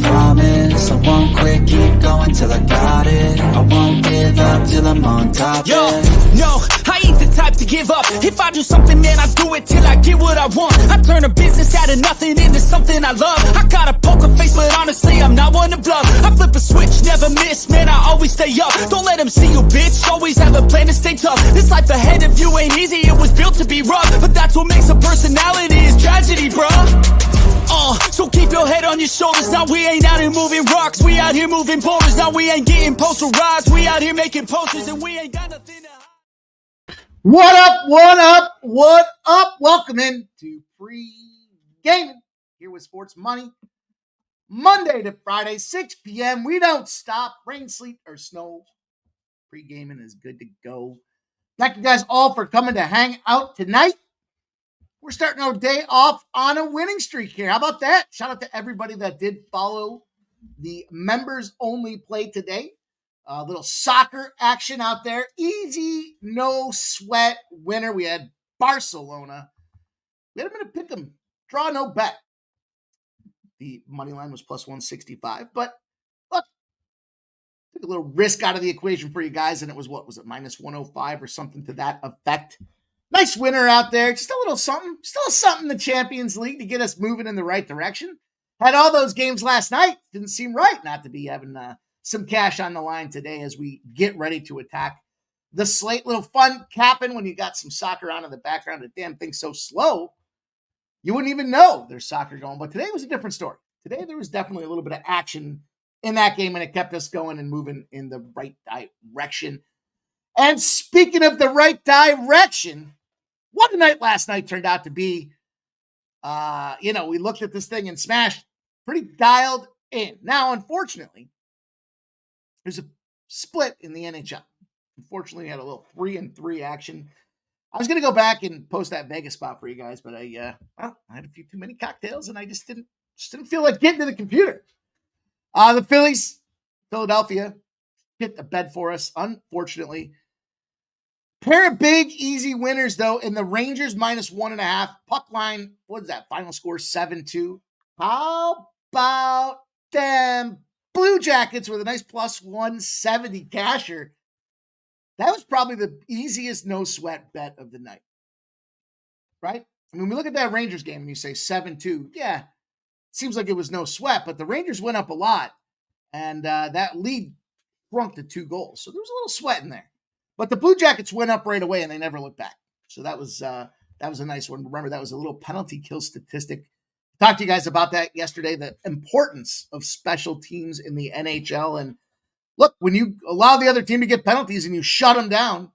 promise I won't quit, keep going till I got it. I won't give up till I'm on top. Yo, no, I ain't the type to give up. If I do something, man, I do it till I get what I want. I turn a business out of nothing into something I love. I got a poker face, but honestly, I'm not one to bluff. I flip a switch, never miss, man, I always stay up. Don't let them see you, bitch, always have a plan to stay tough. This life ahead of you ain't easy, it was built to be rough. But that's what makes a personality, is tragedy, bruh. So keep your head on your shoulders. Now we ain't out here moving rocks, we out here moving boulders. Now we ain't getting posterized, we out here making posters, and we ain't got nothing to hide. What up, what up, what up? Welcome in to Pregaming here with Sports Money. Monday to Friday, 6 p.m. We don't stop. Rain, sleet, or snow. Pregaming is good to go. Thank you guys all for coming to hang out tonight. We're starting our day off on a winning streak here. How about that? Shout out to everybody that did follow the members only play today. A little soccer action out there. Easy, no sweat winner. We had Barcelona. We had them in a pick 'em. Draw, no bet. The money line was plus 165. But look, took a little risk out of the equation for you guys. And it was, what was it, minus 105 or something to that effect. Nice winner out there. Just a little something. Still something in the Champions League to get us moving in the right direction. Had all those games last night. Didn't seem right not to be having some cash on the line today as we get ready to attack the slate. Little fun capping when you got some soccer on in the background. The damn thing's so slow, you wouldn't even know there's soccer going. But today was a different story. Today there was definitely a little bit of action in that game, and it kept us going and moving in the right direction. And speaking of the right direction, what a night last night turned out to be. We looked at this thing and smashed pretty dialed in. Now, unfortunately, there's a split in the NHL. Unfortunately, we had a little 3-3 action. I was going to go back and post that Vegas spot for you guys, but I had a few too many cocktails, and I just didn't feel like getting to the computer. The Phillies, Philadelphia, hit the bed for us, unfortunately. Pair of big, easy winners, though, in the Rangers minus 1.5. Puck line, what is that? Final score 7-2. How about them Blue Jackets with a nice plus 170 casher? That was probably the easiest no-sweat bet of the night. Right? I mean, we look at that Rangers game and you say 7-2. Yeah, seems like it was no sweat, but the Rangers went up a lot, and that lead shrunk to 2 goals. So there was a little sweat in there. But the Blue Jackets went up right away, and they never looked back. So that was a nice one. Remember, that was a little penalty kill statistic. Talked to you guys about that yesterday, the importance of special teams in the NHL. And look, when you allow the other team to get penalties and you shut them down,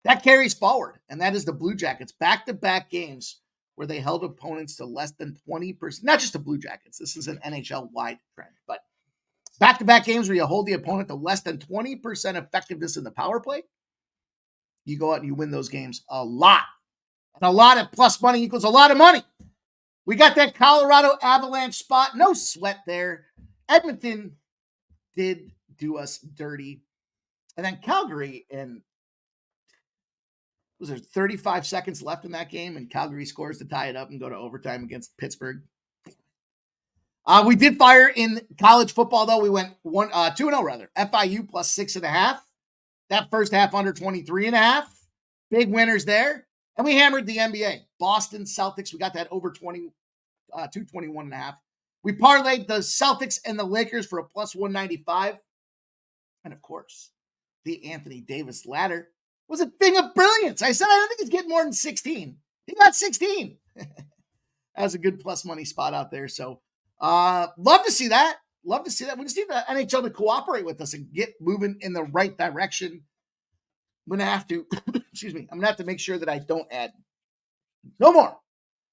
that carries forward. And that is the Blue Jackets. Back-to-back games where they held opponents to less than 20%. Not just the Blue Jackets. This is an NHL-wide trend. But back-to-back games where you hold the opponent to less than 20% effectiveness in the power play. You go out and you win those games a lot. And a lot of plus money equals a lot of money. We got that Colorado Avalanche spot. No sweat there. Edmonton did do us dirty. And then Calgary, and was there 35 seconds left in that game? And Calgary scores to tie it up and go to overtime against Pittsburgh. We did fire in college football, though. We went 2-0 rather. FIU plus 6.5. That first half under 23.5. Big winners there. And we hammered the NBA. Boston Celtics. We got that over 221.5. We parlayed the Celtics and the Lakers for a plus 195. And of course, the Anthony Davis ladder was a thing of brilliance. I said, I don't think he's getting more than 16. He got 16. That was a good plus money spot out there. So love to see that. Love to see that. We just need the NHL to cooperate with us and get moving in the right direction. I'm going to have to, excuse me, I'm going to have to make sure that I don't add no more.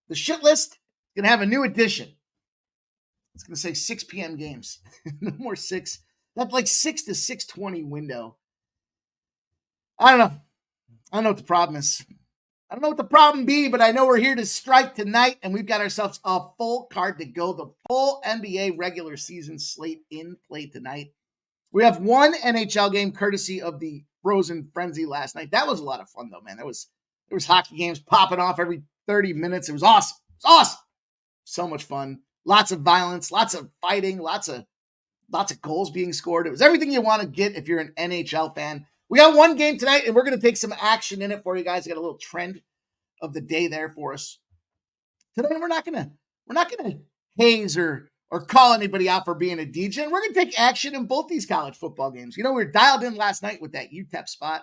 The shit list is going to have a new edition. It's going to say 6 p.m. games. No more 6. That's like 6 to 6:20 window. I don't know. I don't know what the problem is. I don't know what the problem be, but I know we're here to strike tonight, and we've got ourselves a full card to go. The full NBA regular season slate in play tonight. We have one NHL game courtesy of the Frozen Frenzy last night. That was a lot of fun, though, man. There was hockey games popping off every 30 minutes. It was awesome. It was awesome. So much fun. Lots of violence, lots of fighting, lots of Lots of goals being scored. It was everything you want to get if you're an NHL fan. We got one game tonight, and we're going to take some action in it for you guys. I got a little trend of the day there for us. Today, we're not gonna haze or call anybody out for being a DJ. We're gonna take action in both these college football games. We were dialed in last night with that UTEP spot.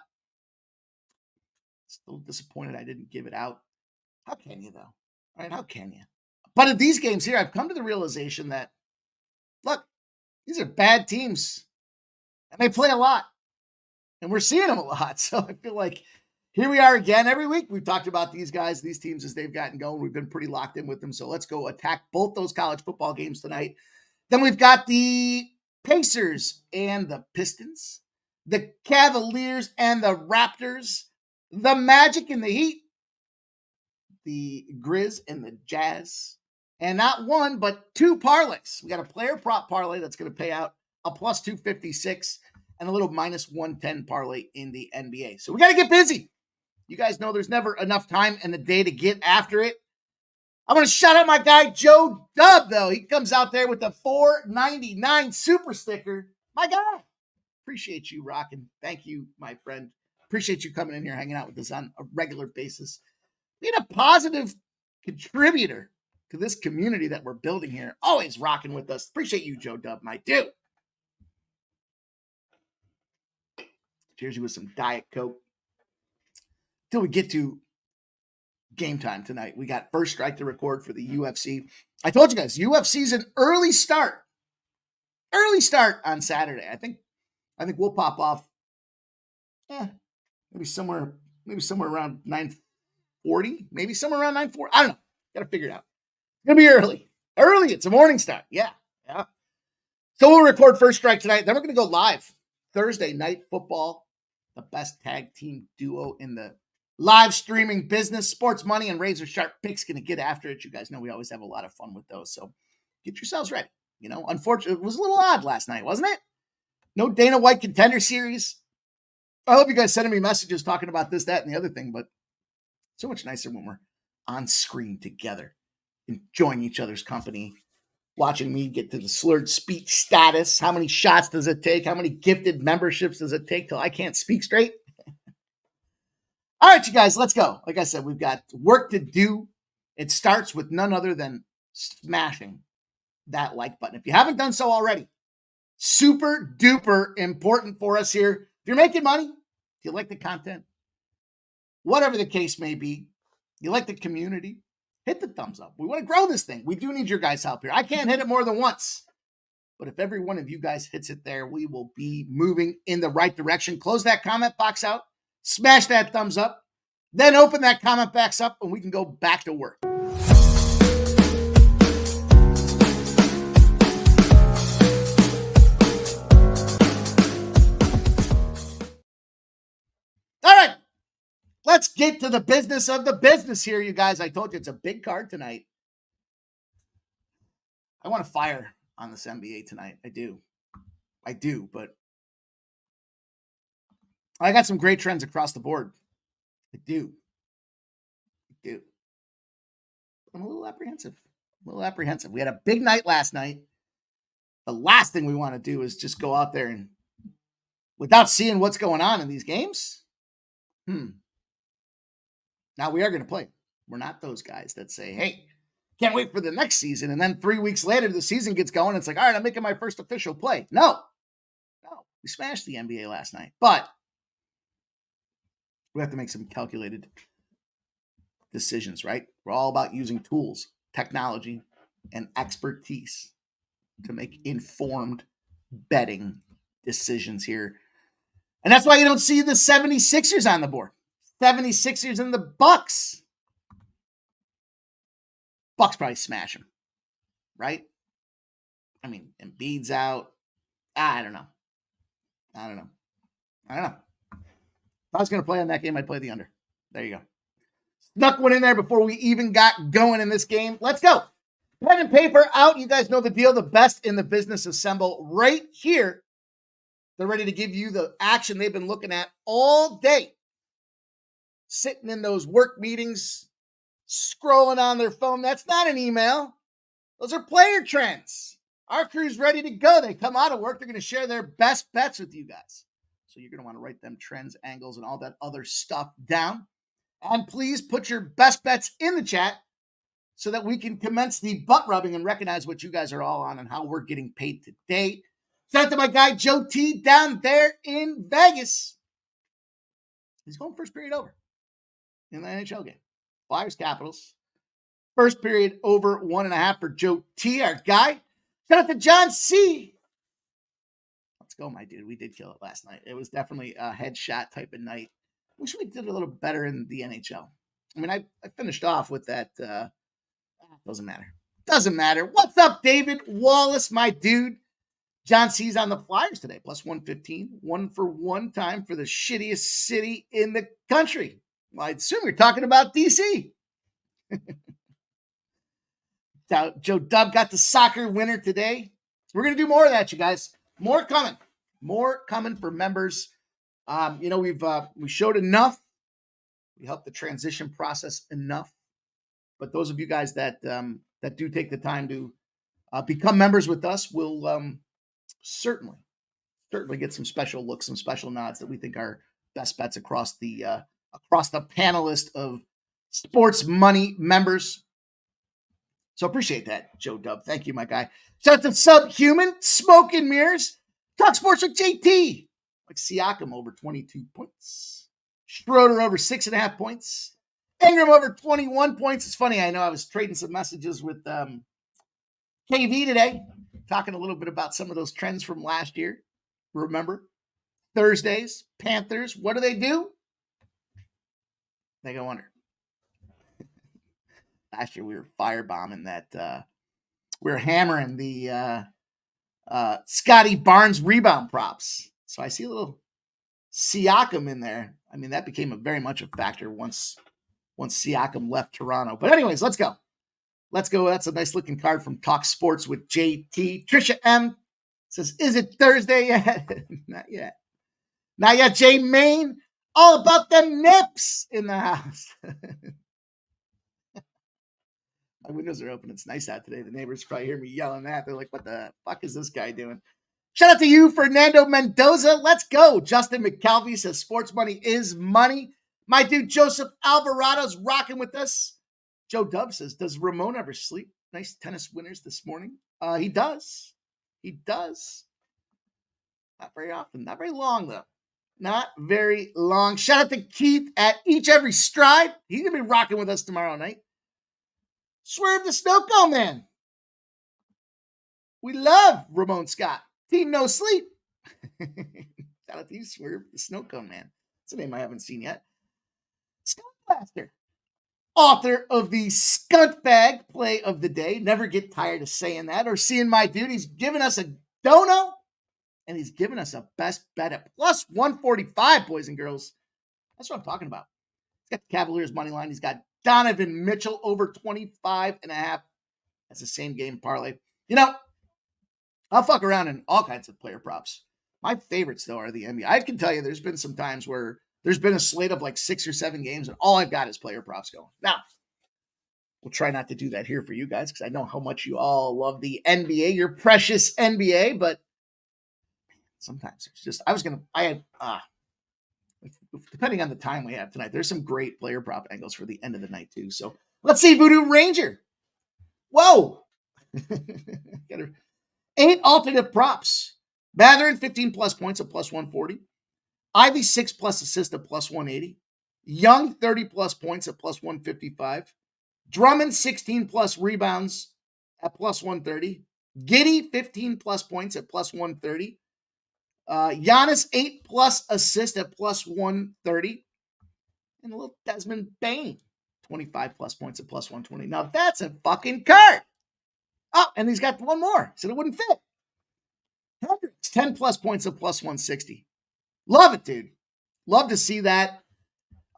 Still disappointed I didn't give it out. How can you, though? All right, how can you? But in these games here, I've come to the realization that, look, these are bad teams, and they play a lot, and we're seeing them a lot. So I feel like here we are again. Every week we've talked about these guys, these teams as they've gotten going. We've been pretty locked in with them. So let's go attack both those college football games tonight. Then we've got the Pacers and the Pistons, the Cavaliers and the Raptors, the Magic and the Heat, the Grizz and the Jazz, and not one, but two parlays. We got a player prop parlay that's going to pay out a plus 256 and a little minus 110 parlay in the NBA. So we got to get busy. You guys know there's never enough time in the day to get after it. I want to shout out my guy, Joe Dub, though. He comes out there with the $4.99 super sticker. My guy. Appreciate you rocking. Thank you, my friend. Appreciate you coming in here, hanging out with us on a regular basis. Being a positive contributor to this community that we're building here. Always rocking with us. Appreciate you, Joe Dub, my dude. Cheers you with some Diet Coke. Till we get to game time tonight. We got first strike to record for the UFC. I told you guys, UFC's an early start. Early start on Saturday. I think we'll pop off. Maybe somewhere around 9:40. Maybe somewhere around 9:40. I don't know. Got to figure it out. It's gonna be early. Early. It's a morning start. Yeah. So we'll record first strike tonight. Then we're gonna go live Thursday night football. The best tag team duo in the live streaming business. Sports Money and Razor Sharp Picks going to get after it. You guys know we always have a lot of fun with those. So get yourselves ready. Unfortunately, it was a little odd last night, wasn't it? No Dana White Contender Series. I hope you guys sending me messages talking about this, that, and the other thing, but so much nicer when we're on screen together, enjoying each other's company, watching me get to the slurred speech status. How many shots does it take? How many gifted memberships does it take till I can't speak straight? All right, you guys, let's go. Like I said, we've got work to do. It starts with none other than smashing that like button. If you haven't done so already, super duper important for us here. If you're making money, if you like the content, whatever the case may be, you like the community, hit the thumbs up. We want to grow this thing. We do need your guys' help here. I can't hit it more than once. But if every one of you guys hits it there, we will be moving in the right direction. Close that comment box out. Smash that thumbs up. Then open that comment box up and we can go back to work. All right. Let's get to the business of the business here, you guys. I told you it's a big card tonight. I want to fire on this NBA tonight. I do, but I got some great trends across the board. I do. I'm a little apprehensive. We had a big night last night. The last thing we want to do is just go out there and without seeing what's going on in these games. Now we are going to play. We're not those guys that say, hey, can't wait for the next season. And then 3 weeks later, the season gets going. It's like, all right, I'm making my first official play. No, we smashed the NBA last night, but we have to make some calculated decisions, right? We're all about using tools, technology, and expertise to make informed betting decisions here. And that's why you don't see the 76ers on the board. 76ers and the Bucks. Bucks probably smash them, right? I mean, Embiid's out. I don't know. If I was going to play on that game, I'd play the under. There you go. Snuck one in there before we even got going in this game. Let's go. Pen and paper out. You guys know the deal. The best in the business assemble right here. They're ready to give you the action they've been looking at all day. Sitting in those work meetings, scrolling on their phone. That's not an email. Those are player trends. Our crew's ready to go. They come out of work. They're going to share their best bets with you guys. So you're going to want to write them trends, angles, and all that other stuff down. And please put your best bets in the chat so that we can commence the butt rubbing and recognize what you guys are all on and how we're getting paid today. Shout out to my guy, Joe T, down there in Vegas. He's going first period over in the NHL game. Flyers, Capitals. First period over 1.5 for Joe T, our guy. Shout out to John C. Let's go, my dude. We did kill it last night. It was definitely a headshot type of night. Wish we did a little better in the NHL. I mean, I finished off with that. Doesn't matter. Doesn't matter. What's up, David Wallace, my dude? John C's on the Flyers today, plus 115. 1-for-1 time for the shittiest city in the country. Well, I assume you're talking about DC. Joe Dub got the soccer winner today. We're going to do more of that, you guys. More coming. More coming for members. We showed enough. We helped the transition process enough. But those of you guys that do take the time to become members with us will certainly get some special looks, some special nods that we think are best bets across the panelist of sports money members. So appreciate that, Joe Dub. Thank you, my guy. Shout out to Subhuman, Smoke and Mirrors, Talk Sports with JT. Like Siakam over 22 points. Schroeder over 6.5 points. Ingram over 21 points. It's funny, I know I was trading some messages with KV today, talking a little bit about some of those trends from last year. Remember, Thursdays, Panthers, what do? They go under. Last year we were firebombing that. We were hammering the Scotty Barnes rebound props. So I see a little Siakam in there. I mean, that became very much a factor once Siakam left Toronto. But anyways, let's go. That's a nice looking card from Talk Sports with JT. Trisha M says, is it Thursday yet? Not yet. Not yet, Jay Main. All about them nips in the house. My windows are open. It's nice out today. The neighbors probably hear me yelling that. They're like, what the fuck is this guy doing? Shout out to you, Fernando Mendoza. Let's go. Justin McCalvey says sports money is money. My dude, Joseph Alvarado's rocking with us. Joe Dub says, does Ramon ever sleep? Nice tennis winners this morning. He does. He does. Not very often. Not very long, though. Not very long. Shout out to Keith at Each Every Stride. He's going to be rocking with us tomorrow night. Swerve the Snow Cone Man. We love Ramon Scott. Team No Sleep. Shout out to you, Swerve the Snow Cone Man. That's a name I haven't seen yet. Skunk Blaster. Author of the Skunt Bag Play of the Day. Never get tired of saying that or seeing my dude. He's giving us a dono. And he's giving us a best bet at plus 145, boys and girls. That's what I'm talking about. He's got the Cavaliers money line. He's got Donovan Mitchell over 25.5. That's the same game parlay. You know, I'll fuck around in all kinds of player props. My favorites, though, are the NBA. I can tell you there's been some times where there's been a slate of like 6 or 7 games, and all I've got is player props going. Now, we'll try not to do that here for you guys because I know how much you all love the NBA, your precious NBA, but sometimes it's just, depending on the time we have tonight, there's some great player prop angles for the end of the night too. So let's see Voodoo Ranger. Whoa. 8 alternate props. Mathurin 15 plus points at plus 140. Ivy 6 plus assist at plus 180. Young 30 plus points at plus 155. Drummond 16 plus rebounds at plus 130. Giddey 15 plus points at plus 130. Giannis 8 plus assist at plus 130. And a little Desmond Bain 25 plus points at plus 120. Now that's a fucking card. Oh, and he's got one more. Said it wouldn't fit. Hendricks 10 plus points at plus 160. Love it, dude. Love to see that.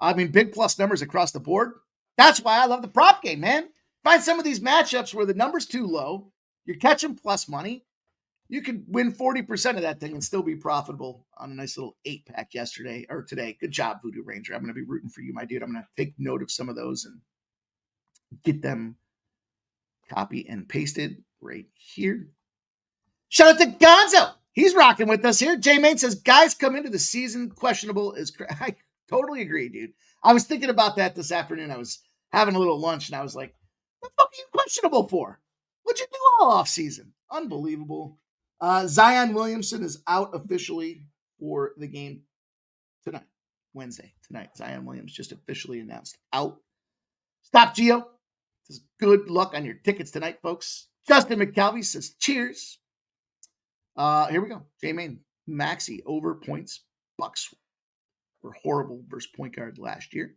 I mean, big plus numbers across the board. That's why I love the prop game, man. Find some of these matchups where the number's too low. You're catching plus money. You could win 40% of that thing and still be profitable on a nice little 8-pack yesterday or today. Good job, Voodoo Ranger. I'm going to be rooting for you, my dude. I'm going to take note of some of those and get them copy and pasted right here. Shout out to Gonzo. He's rocking with us here. J Main says, guys come into the season questionable. I totally agree, dude. I was thinking about that this afternoon. I was having a little lunch and I was like, what the fuck are you questionable for? What'd you do all off season? Unbelievable. Zion Williamson is out officially for the game tonight, Wednesday tonight. Zion Williams just officially announced out. Stop Geo says, good luck on your tickets tonight, folks. Justin McKelvey says, cheers. Here we go. J-Main, Maxey over points. Bucks were horrible versus point guard last year.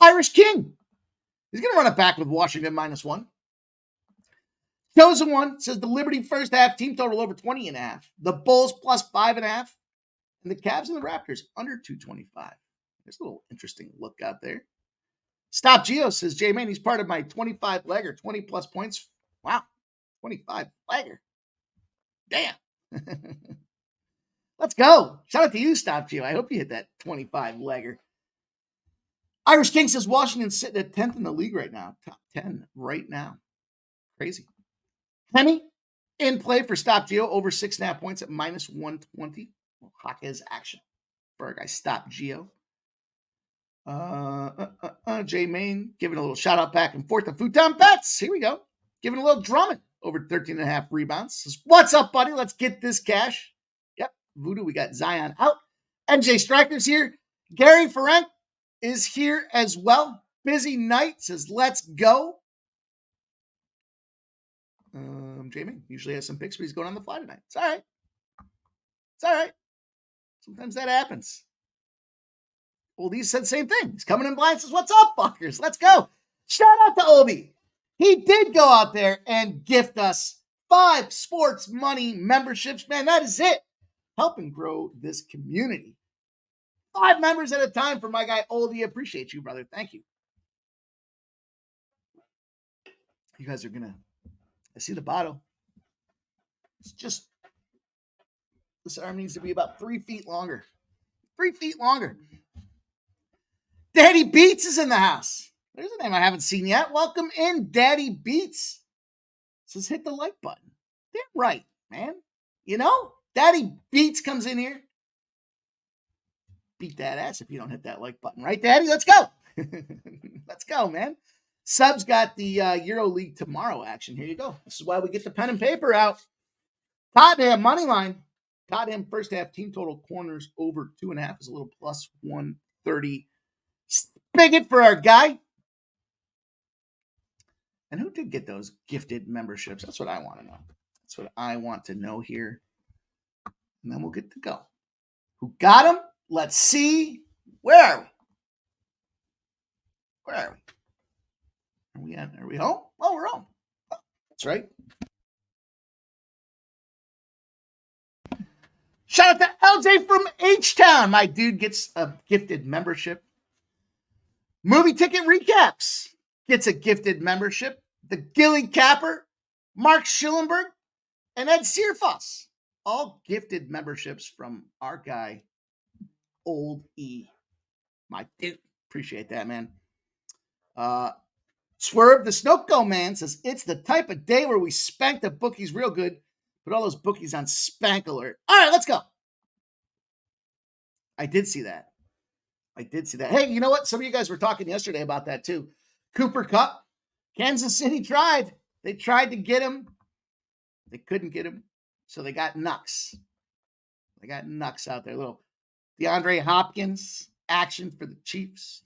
Irish King. He's going to run it back with Washington -1. Chosen One says the Liberty first half team total over 20.5. The Bulls +5.5. And the Cavs and the Raptors under 225. There's a little interesting look out there. Stop Geo says, J-Man, he's part of my 25 legger, 20 plus points. Wow, 25 legger. Damn. Let's go. Shout out to you, Stop Geo. I hope you hit that 25 legger. Irish King says Washington's sitting at 10th in the league right now. Top 10 right now. Crazy. Henny in play for Stop Geo over 6.5 points at -120. Hawkes action for our guy Stop Geo. J Main giving a little shout out back and forth to Futon Bets. Here we go. Giving a little Drummond over 13.5 rebounds. Says, what's up, buddy? Let's get this cash. Yep. Voodoo, we got Zion out. NJ Striker's here. Gary Ferenc is here as well. Busy night says, let's go. J Main usually has some picks, but he's going on the fly tonight. It's all right. It's all right. Sometimes that happens. Well, he said the same thing. He's coming in blind, says, what's up, fuckers? Let's go. Shout out to Obi. He did go out there and gift us 5 sports money memberships. Man, that is it. Helping grow this community. 5 members at a time for my guy Oldie. Appreciate you, brother. Thank you. You guys are going to, I see the bottle. It's just, this arm needs to be about 3 feet longer. 3 feet longer. Daddy Beats is in the house. There's a name I haven't seen yet. Welcome in, Daddy Beats. Says hit the like button. Damn right, man. You know, Daddy Beats comes in here. Beat that ass if you don't hit that like button. Right, Daddy? Let's go. Let's go, man. Subs got the Euro League tomorrow action. Here you go. This is why we get the pen and paper out. Tottenham money line. Tottenham first half team total corners over 2.5 is a little +130. Spigot for our guy. And who did get those gifted memberships? That's what I want to know. That's what I want to know here. And then we'll get to go. Who got them? Let's see. Where are we? Where are we? Are we at? Are we home? Oh, we're home. Oh, that's right. Shout out to LJ from H-Town. My dude gets a gifted membership. Movie Ticket Recaps gets a gifted membership. The Gilly Capper, Mark Schillenberg, and Ed Searfoss. All gifted memberships from our guy, Old E. My dude. Appreciate that, man. Swerve the Snoko man says, it's the type of day where we spank the bookies real good. Put all those bookies on spank alert. All right, let's go. I did see that. Hey, you know what? Some of you guys were talking yesterday about that too. Cooper Kupp. Kansas City tried. They tried to get him. They couldn't get him. So they got Nux. They got Nux out there. Little DeAndre Hopkins action for the Chiefs.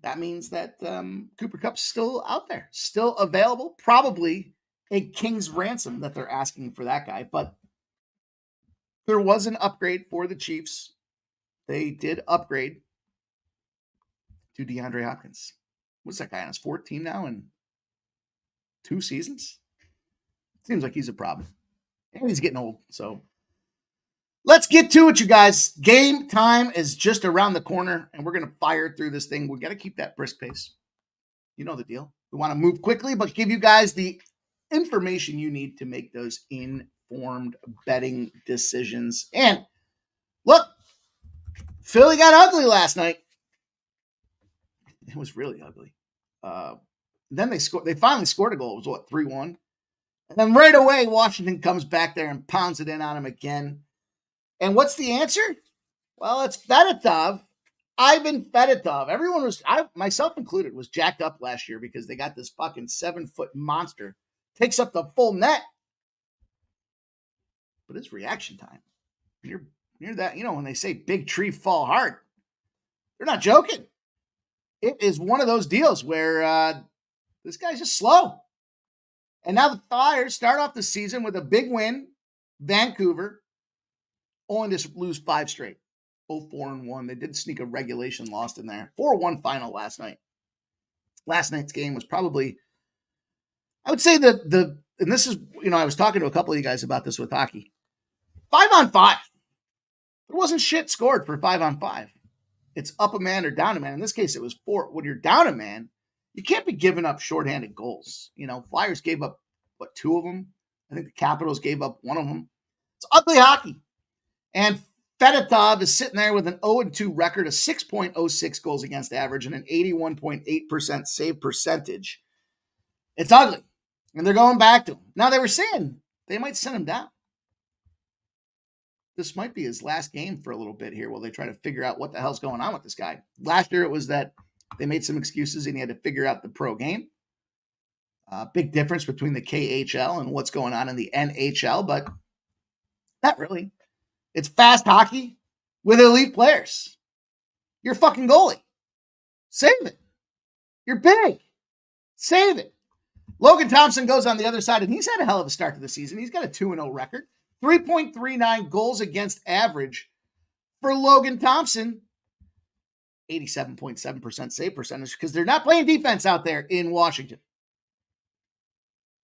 That means that Cooper Kupp's still out there. Still available. Probably a king's ransom that they're asking for that guy. But there was an upgrade for the Chiefs. They did upgrade to DeAndre Hopkins. What's that guy on his 4th team now in 2 seasons? Seems like he's a problem. And he's getting old. So let's get to it, you guys. Game time is just around the corner, and we're going to fire through this thing. We got to keep that brisk pace. You know the deal. We want to move quickly, but give you guys the information you need to make those informed betting decisions. And look, Philly got ugly last night. It was really ugly. Then they scored. They finally scored a goal. It was what, 3-1? And then right away, Washington comes back there and pounds it in on him again. And what's the answer? Well, it's Fedotov. Ivan Fedotov. Everyone was, myself included, was jacked up last year because they got this fucking 7-foot monster. Takes up the full net. But it's reaction time. You're that, when they say big tree fall hard, they're not joking. It is one of those deals where this guy's just slow. And now the Flyers start off the season with a big win. Vancouver, only to lose 5 straight. 0-4-1. They did sneak a regulation loss in there. 4-1 final last night. Last night's game was probably, I would say and this is, I was talking to a couple of you guys about this with hockey. 5-on-5. There wasn't shit scored for 5-on-5. It's up a man or down a man. In this case, it was 4. When you're down a man, you can't be giving up shorthanded goals. Flyers gave up, 2 of them? I think the Capitals gave up 1 of them. It's ugly hockey. And Fedotov is sitting there with an 0-2 record, a 6.06 goals against average, and an 81.8% save percentage. It's ugly. And they're going back to him. Now, they were saying they might send him down. This might be his last game for a little bit here while they try to figure out what the hell's going on with this guy. Last year, it was that they made some excuses and he had to figure out the pro game. Big difference between the KHL and what's going on in the NHL, but not really. It's fast hockey with elite players. You're a fucking goalie. Save it. You're big. Save it. Logan Thompson goes on the other side, and he's had a hell of a start to the season. He's got a 2-0 record. 3.39 goals against average for Logan Thompson. 87.7% save percentage because they're not playing defense out there in Washington.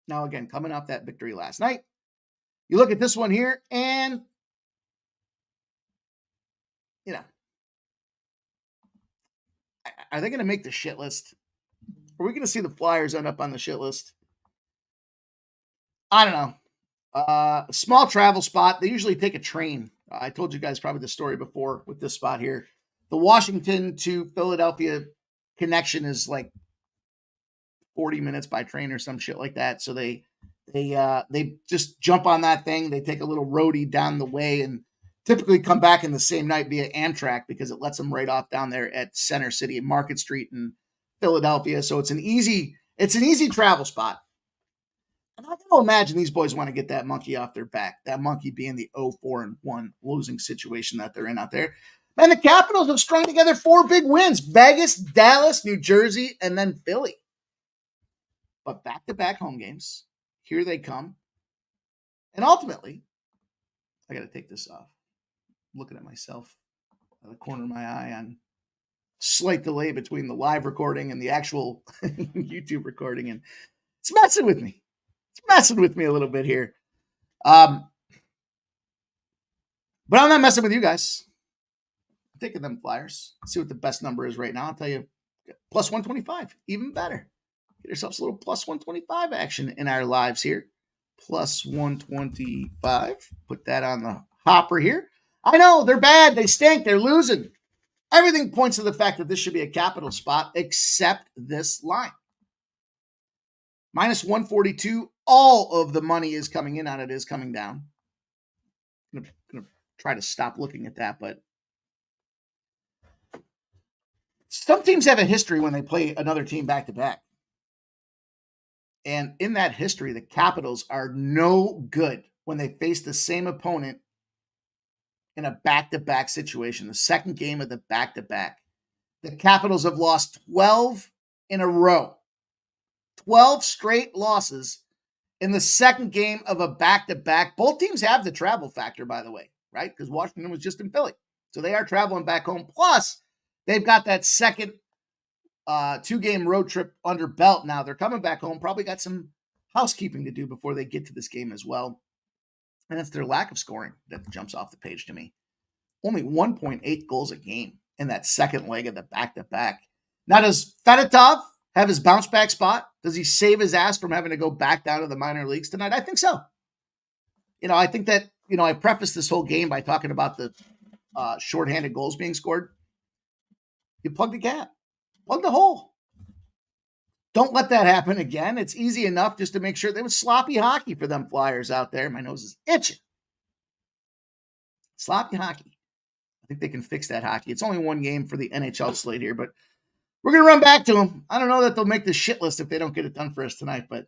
Now, again, coming off that victory last night, you look at this one here, and are they going to make the shit list? Are we going to see the Flyers end up on the shit list? I don't know. Small travel spot. They usually take a train. I told you guys probably the story before with this spot here. The Washington to Philadelphia connection is like 40 minutes by train or some shit like that. So they just jump on that thing. They take a little roadie down the way and typically come back in the same night via Amtrak because it lets them right off down there at Center City and Market Street in Philadelphia. So it's an easy travel spot. And I can imagine these boys want to get that monkey off their back. That monkey being the 0-4-1 losing situation that they're in out there. And the Capitals have strung together 4 big wins. Vegas, Dallas, New Jersey, and then Philly. But back-to-back home games. Here they come. And ultimately, I got to take this off. I'm looking at myself out of the corner of my eye on slight delay between the live recording and the actual YouTube recording. And it's messing with me. It's messing with me a little bit here. But I'm not messing with you guys. I'm taking them Flyers. See what the best number is right now. I'll tell you, plus 125, even better. Get yourselves a little plus 125 action in our lives here. Plus 125. Put that on the hopper here. I know, they're bad. They stink. They're losing. Everything points to the fact that this should be a capital spot except this line. Minus 142. All of the money is coming in on it is coming down. I'm going to try to stop looking at that, but some teams have a history when they play another team back-to-back. And in that history, the Capitals are no good when they face the same opponent in a back-to-back situation, the second game of the back-to-back. The Capitals have lost 12 in a row. 12 straight losses in the second game of a back-to-back. Both teams have the travel factor, by the way, right? Because Washington was just in Philly. So they are traveling back home. Plus, they've got that second 2-game road trip under belt now. They're coming back home. Probably got some housekeeping to do before they get to this game as well. And it's their lack of scoring that jumps off the page to me. Only 1.8 goals a game in that second leg of the back-to-back. Now, does Fedotov have his bounce-back spot? Does he save his ass from having to go back down to the minor leagues tonight? I think so. I think that, I prefaced this whole game by talking about the shorthanded goals being scored. You plug the gap. Plug the hole. Don't let that happen again. It's easy enough just to make sure there was sloppy hockey for them Flyers out there. My nose is itching. Sloppy hockey. I think they can fix that hockey. It's only one game for the NHL slate here, but we're going to run back to them. I don't know that they'll make the shit list if they don't get it done for us tonight, but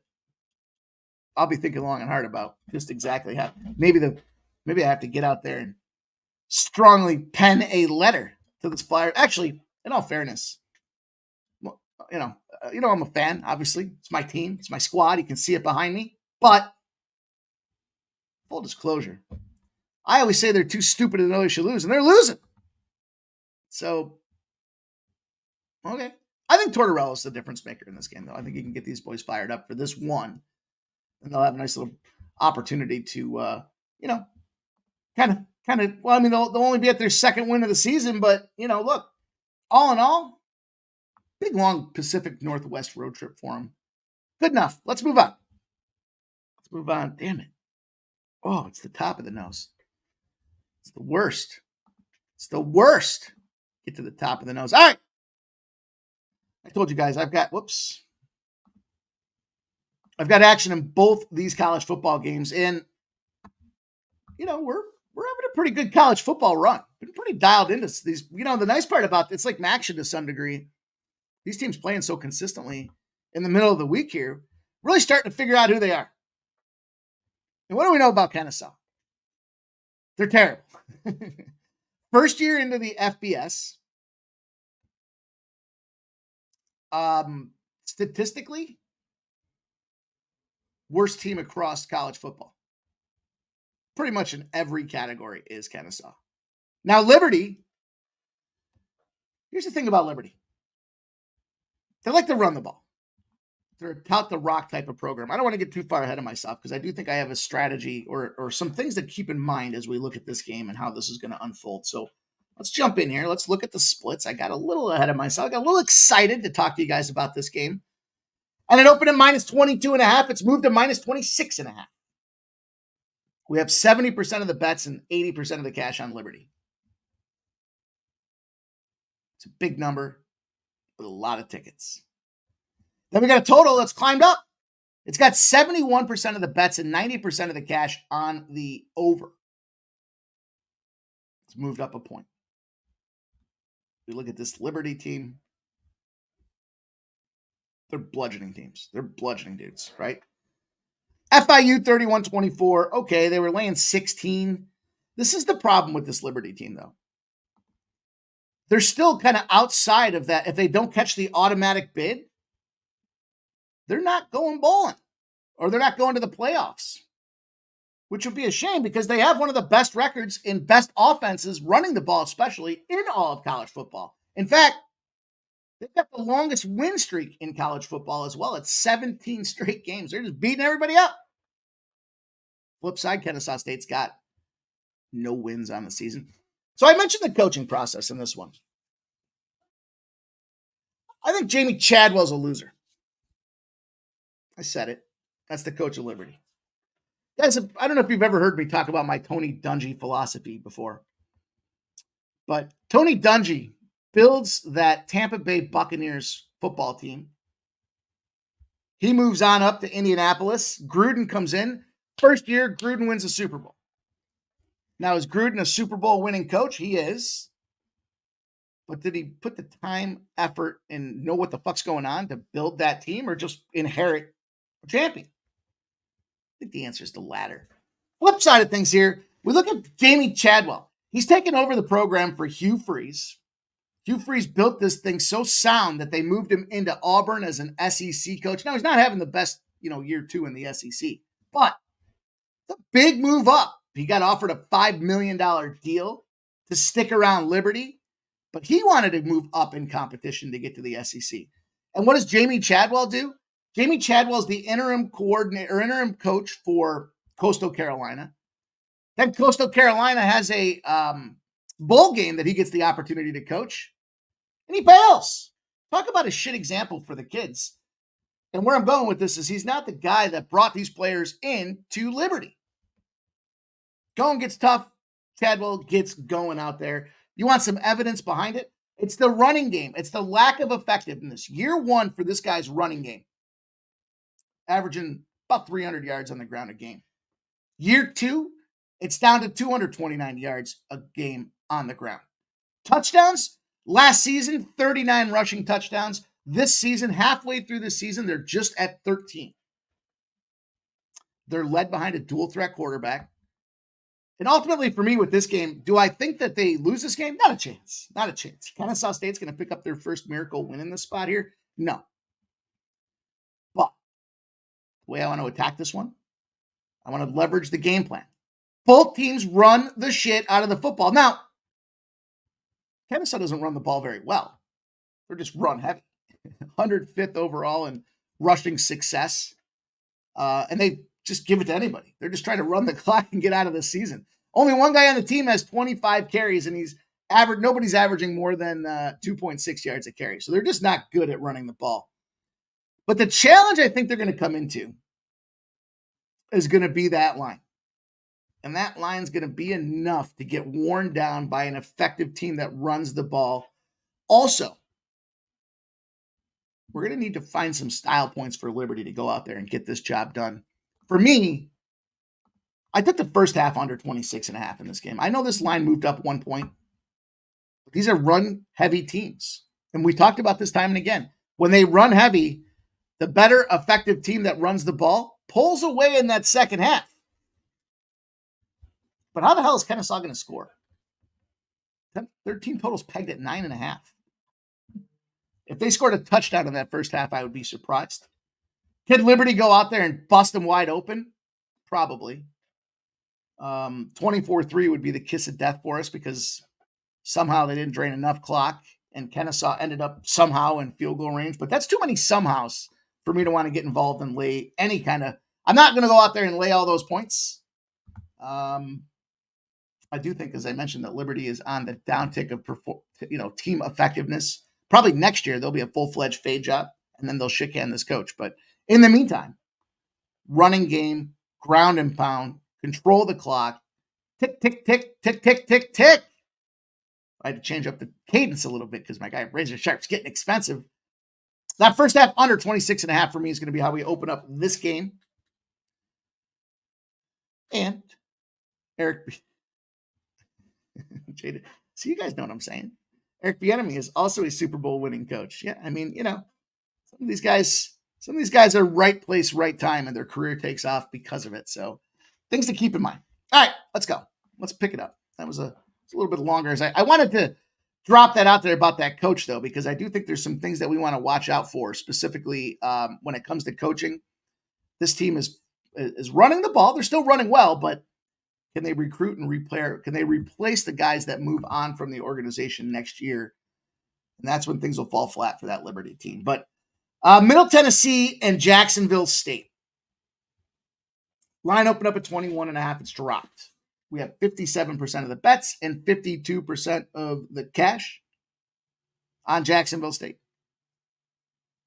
I'll be thinking long and hard about just exactly how. Maybe I have to get out there and strongly pen a letter to this Flyer. Actually, in all fairness, I'm a fan. Obviously, it's my team, it's my squad. You can see it behind me. But full disclosure, I always say they're too stupid to know they should lose, and they're losing. So, okay. I think Tortorella's the difference maker in this game, though. I think you can get these boys fired up for this one, and they'll have a nice little opportunity to, kind of. Well, I mean, they'll only be at their second win of the season, but look, all in all, big long Pacific Northwest road trip for them. Good enough. Let's move on. Damn it. Oh, it's the top of the nose. It's the worst. Get to the top of the nose. All right. I told you guys I've got action in both these college football games, and we're having a pretty good college football run. Been pretty dialed into these. The nice part about it's like action to some degree. These teams playing so consistently in the middle of the week here, really starting to figure out who they are. And what do we know about Kennesaw? They're terrible. First year into the FBS. Statistically, worst team across college football. Pretty much in every category is Kennesaw. Now, Liberty, here's the thing about Liberty. They like to run the ball. They're a tout the rock type of program. I don't want to get too far ahead of myself because I do think I have a strategy or some things to keep in mind as we look at this game and how this is going to unfold. So let's jump in here. Let's look at the splits. I got a little ahead of myself. I got a little excited to talk to you guys about this game. And it opened at minus 22.5. It's moved to minus 26.5. We have 70% of the bets and 80% of the cash on Liberty. It's a big number with a lot of tickets. Then we got a total that's climbed up. It's got 71% of the bets and 90% of the cash on the over. It's moved up a point. We look at this Liberty team. They're bludgeoning teams. They're bludgeoning dudes, right? FIU 31-24. Okay, they were laying 16. This is the problem with this Liberty team, though. They're still kind of outside of that. If they don't catch the automatic bid, they're not going bowling or they're not going to the playoffs, which would be a shame because they have one of the best records in best offenses running the ball, especially in all of college football. In fact, they've got the longest win streak in college football as well. It's 17 straight games. They're just beating everybody up. Flip side, Kennesaw State's got no wins on the season. So I mentioned the coaching process in this one. I think Jamie Chadwell's a loser. I said it. That's the coach of Liberty. Guys, I don't know if you've ever heard me talk about my Tony Dungy philosophy before, but Tony Dungy builds that Tampa Bay Buccaneers football team. He moves on up to Indianapolis. Gruden comes in. First year, Gruden wins a Super Bowl. Now, is Gruden a Super Bowl winning coach? He is. But did he put the time, effort, and know what the fuck's going on to build that team or just inherit a champion? I think the answer is the latter. Flip side of things here, we look at Jamie Chadwell. He's taken over the program for Hugh Freeze. Hugh Freeze built this thing so sound that they moved him into Auburn as an SEC coach. Now, he's not having the best, year two in the SEC, but it's a big move up. He got offered a $5 million deal to stick around Liberty, but he wanted to move up in competition to get to the SEC. And what does Jamie Chadwell do? Jamie Chadwell is the interim coordinator or interim coach for Coastal Carolina. Then Coastal Carolina has a bowl game that he gets the opportunity to coach, and he bails. Talk about a shit example for the kids. And where I'm going with this is he's not the guy that brought these players in to Liberty. Going gets tough. Chadwell gets going out there. You want some evidence behind it? It's the running game. It's the lack of effectiveness. Year one for this guy's running game, averaging about 300 yards on the ground a game. Year two, it's down to 229 yards a game on the ground. Touchdowns, last season, 39 rushing touchdowns. This season, halfway through the season, they're just at 13. They're led behind a dual threat quarterback. And ultimately, for me with this game, do I think that they lose this game? Not a chance. Not a chance. Kennesaw State's going to pick up their first miracle win in this spot here? No. But the way I want to attack this one, I want to leverage the game plan. Both teams run the shit out of the football. Now, Kennesaw doesn't run the ball very well. They're just run heavy. 105th overall in rushing success. And they just give it to anybody. They're just trying to run the clock and get out of the season. Only one guy on the team has 25 carries, and nobody's averaging more than 2.6 yards a carry. So they're just not good at running the ball. But the challenge I think they're going to come into is going to be that line. And that line's going to be enough to get worn down by an effective team that runs the ball. Also, we're going to need to find some style points for Liberty to go out there and get this job done. For me, I took the first half under 26.5 in this game. I know this line moved up 1 point. But these are run-heavy teams. And we talked about this time and again. When they run heavy, the better effective team that runs the ball pulls away in that second half. But how the hell is Kennesaw going to score? Their team total's pegged at 9.5. If they scored a touchdown in that first half, I would be surprised. Could Liberty go out there and bust them wide open? Probably. 24-3 would be the kiss of death for us because somehow they didn't drain enough clock and Kennesaw ended up somehow in field goal range. But that's too many somehows for me to want to get involved and lay any kind of... I'm not going to go out there and lay all those points. I do think, as I mentioned, that Liberty is on the downtick of team effectiveness. Probably next year, there'll be a full-fledged fade job, and then they'll shit can this coach. But in the meantime, running game, ground and pound, control the clock, tick, tick, tick, tick, tick, tick, tick. I had to change up the cadence a little bit because my guy Razor Sharp's getting expensive. That first half under 26.5 for me is going to be how we open up this game. And Eric, so you guys know what I'm saying. Eric Bieniemy is also a Super Bowl winning coach. Yeah, I mean, some of these guys are right place, right time, and their career takes off because of it. So things to keep in mind. All right, let's go. Let's pick it up. That was a little bit longer. I wanted to drop that out there about that coach, though, because I do think there's some things that we want to watch out for, specifically when it comes to coaching. This team is running the ball. They're still running well, but can they recruit and replace? Can they replace the guys that move on from the organization next year? And that's when things will fall flat for that Liberty team. But Middle Tennessee and Jacksonville State. Line opened up at 21.5. It's dropped. We have 57% of the bets and 52% of the cash on Jacksonville State.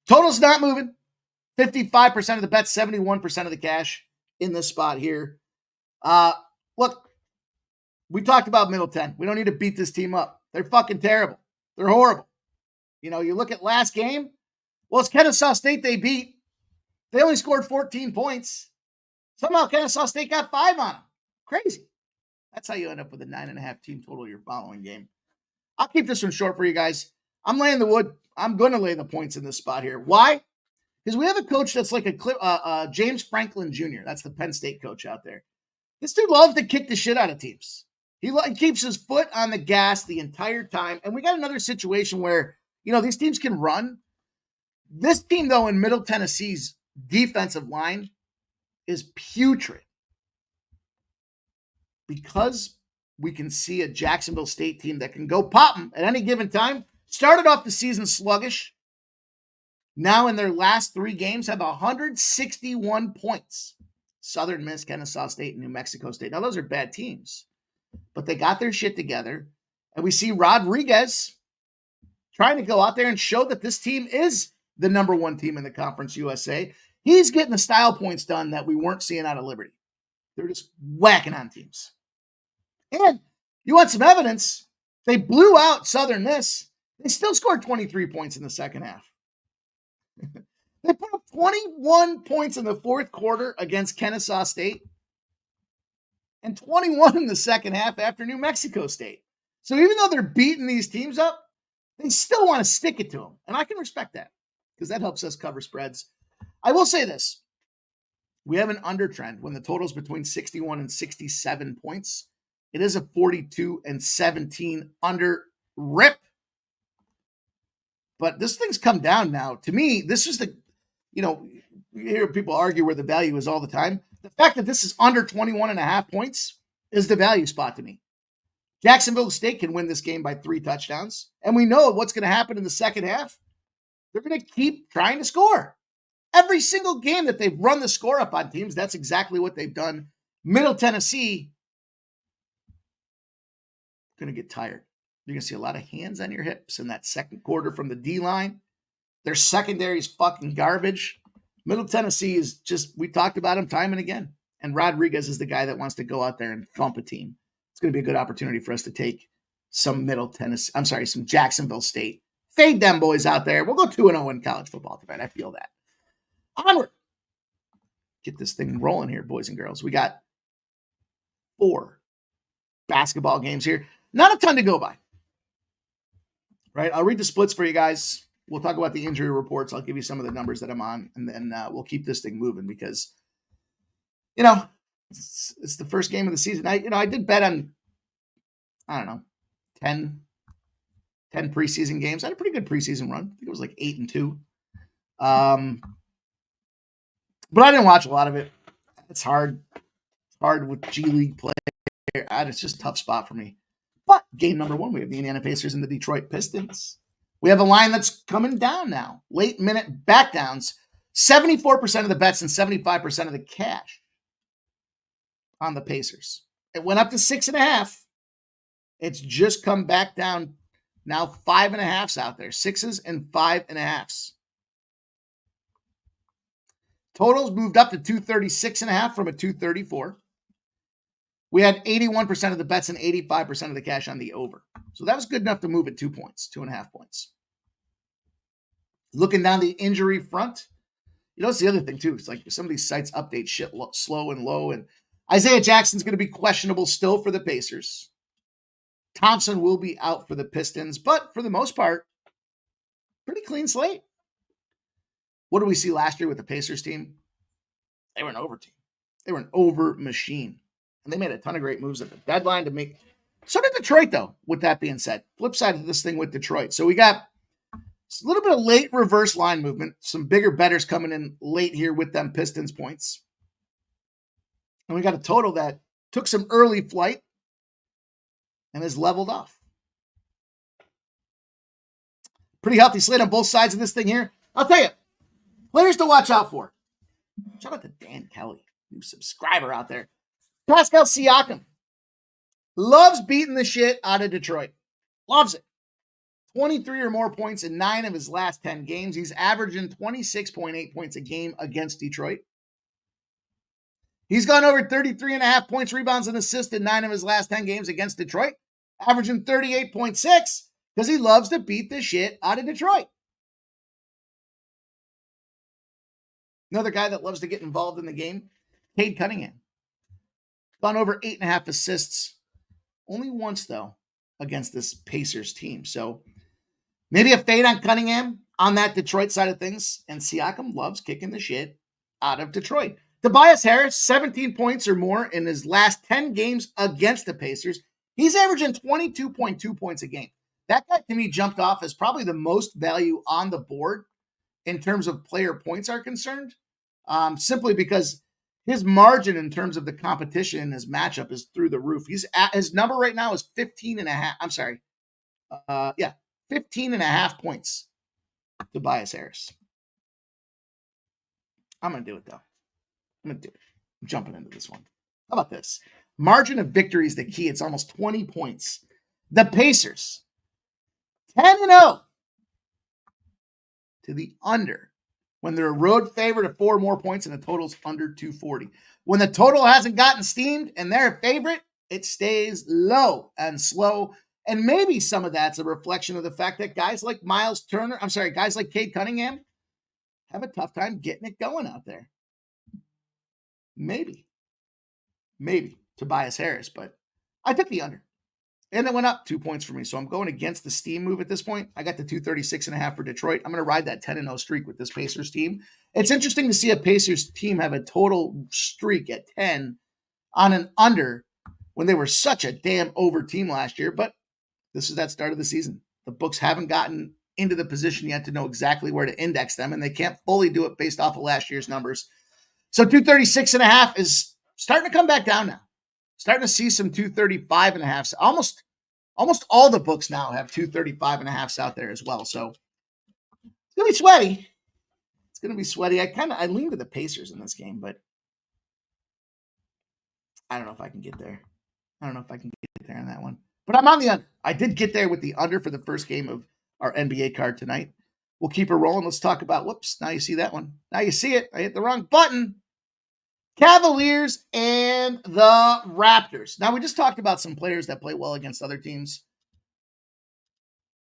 Total's not moving. 55% of the bets, 71% of the cash in this spot here. Look, we talked about Middle 10. We don't need to beat this team up. They're fucking terrible. They're horrible. You look at last game. Well, it's Kennesaw State they beat. They only scored 14 points. Somehow Kennesaw State got 5 on them. Crazy. That's how you end up with a 9.5 team total your following game. I'll keep this one short for you guys. I'm laying the wood. I'm going to lay the points in this spot here. Why? Because we have a coach that's like a James Franklin Jr. That's the Penn State coach out there. This dude loves to kick the shit out of teams. He keeps his foot on the gas the entire time. And we got another situation where, these teams can run. This team, though, in Middle Tennessee's defensive line is putrid. Because we can see a Jacksonville State team that can go pop them at any given time. Started off the season sluggish. Now in their last 3 games have 161 points. Southern Miss, Kennesaw State, and New Mexico State. Now, those are bad teams, but they got their shit together. And we see Rodriguez trying to go out there and show that this team is the number 1 team in the Conference USA. He's getting the style points done that we weren't seeing out of Liberty. They're just whacking on teams. And you want some evidence? They blew out Southern Miss. They still scored 23 points in the second half. They put up 21 points in the fourth quarter against Kennesaw State and 21 in the second half after New Mexico State. So even though they're beating these teams up, they still want to stick it to them. And I can respect that because that helps us cover spreads. I will say this. We have an under trend when the total's between 61 and 67 points. It is a 42 and 17 under rip. But this thing's come down now. To me, this is you hear people argue where the value is all the time. The fact that this is under 21 and a half points is the value spot to me. Jacksonville State can win this game by 3 touchdowns. And we know what's going to happen in the second half. They're going to keep trying to score. Every single game that they've run the score up on teams, that's exactly what they've done. Middle Tennessee going to get tired. You're going to see a lot of hands on your hips in that second quarter from the D-line. Their secondary is fucking garbage. Middle Tennessee is just, we talked about him time and again. And Rodriguez is the guy that wants to go out there and thump a team. It's going to be a good opportunity for us to take some Jacksonville State. Fade them boys out there. We'll go 2-0 in college football tonight. I feel that. Onward. Get this thing rolling here, boys and girls. We got 4 basketball games here. Not a ton to go by. Right? I'll read the splits for you guys. We'll talk about the injury reports. I'll give you some of the numbers that I'm on, and then we'll keep this thing moving because, it's the first game of the season. I did bet on, 10 preseason games. I had a pretty good preseason run. I think it was like 8-2. But I didn't watch a lot of it. It's hard. It's hard with G League play. It's just a tough spot for me. But game number 1, we have the Indiana Pacers and the Detroit Pistons. We have a line that's coming down now. Late minute back downs. 74% of the bets and 75% of the cash on the Pacers. It went up to 6.5. It's just come back down. Now 5.5s out there. 6s and 5.5s. Totals moved up to 236.5 from a 234. We had 81% of the bets and 85% of the cash on the over. So that was good enough to move it 2 points, 2.5 points. Looking down the injury front, it's the other thing too. It's like some of these sites update shit slow and low. And Isaiah Jackson's going to be questionable still for the Pacers. Thompson will be out for the Pistons, but for the most part, pretty clean slate. What did we see last year with the Pacers team? They were an over team. They were an over machine. And they made a ton of great moves at the deadline to make. So did Detroit, though, with that being said. Flip side of this thing with Detroit. So we got a little bit of late reverse line movement. Some bigger bettors coming in late here with them Pistons points. And we got a total that took some early flight and has leveled off. Pretty healthy slate on both sides of this thing here. I'll tell you, players to watch out for. Shout out to Dan Kelly, new subscriber out there. Pascal Siakam loves beating the shit out of Detroit. Loves it. 23 or more points in 9 of his last 10 games. He's averaging 26.8 points a game against Detroit. He's gone over 33.5 points, rebounds, and assists in 9 of his last 10 games against Detroit, averaging 38.6 because he loves to beat the shit out of Detroit. Another guy that loves to get involved in the game, Cade Cunningham. Gone over 8.5 assists. Only once, though, against this Pacers team. So maybe a fade on Cunningham on that Detroit side of things. And Siakam loves kicking the shit out of Detroit. Tobias Harris, 17 points or more in his last 10 games against the Pacers. He's averaging 22.2 points a game. That guy, to me, jumped off as probably the most value on the board in terms of player points are concerned. Simply because his margin in terms of the competition in his matchup is through the roof. His number right now is 15.5. I'm sorry. 15.5 points. Tobias Harris. I'm going to do it, though. I'm jumping into this one. How about this? Margin of victory is the key. It's almost 20 points. The Pacers, 10-0 to the under when they're a road favorite of 4 more points and the total's under 240. When the total hasn't gotten steamed and they're a favorite, it stays low and slow And maybe some of that's a reflection of the fact that guys like guys like Cade Cunningham have a tough time getting it going out there. Maybe Tobias Harris, but I took the under. And it went up 2 points for me. So I'm going against the steam move at this point. I got the 236.5 for Detroit. I'm going to ride that 10-0 streak with this Pacers team. It's interesting to see a Pacers team have a total streak at 10 on an under when they were such a damn over team last year. But this is that start of the season. The books haven't gotten into the position yet to know exactly where to index them, and they can't fully do it based off of last year's numbers. So 236.5 is starting to come back down now. Starting to see some 235.5. Almost all the books now have 235.5s out there as well. So it's going to be sweaty. It's going to be sweaty. I lean to the Pacers in this game, but I don't know if I can get there. I don't know if I can get there on that one. But I'm on the under. I did get there with the under for the first game of our NBA card tonight. We'll keep it rolling. Let's talk about, whoops, now you see that one. Now you see it. I hit the wrong button. Cavaliers and the Raptors. Now, we just talked about some players that play well against other teams.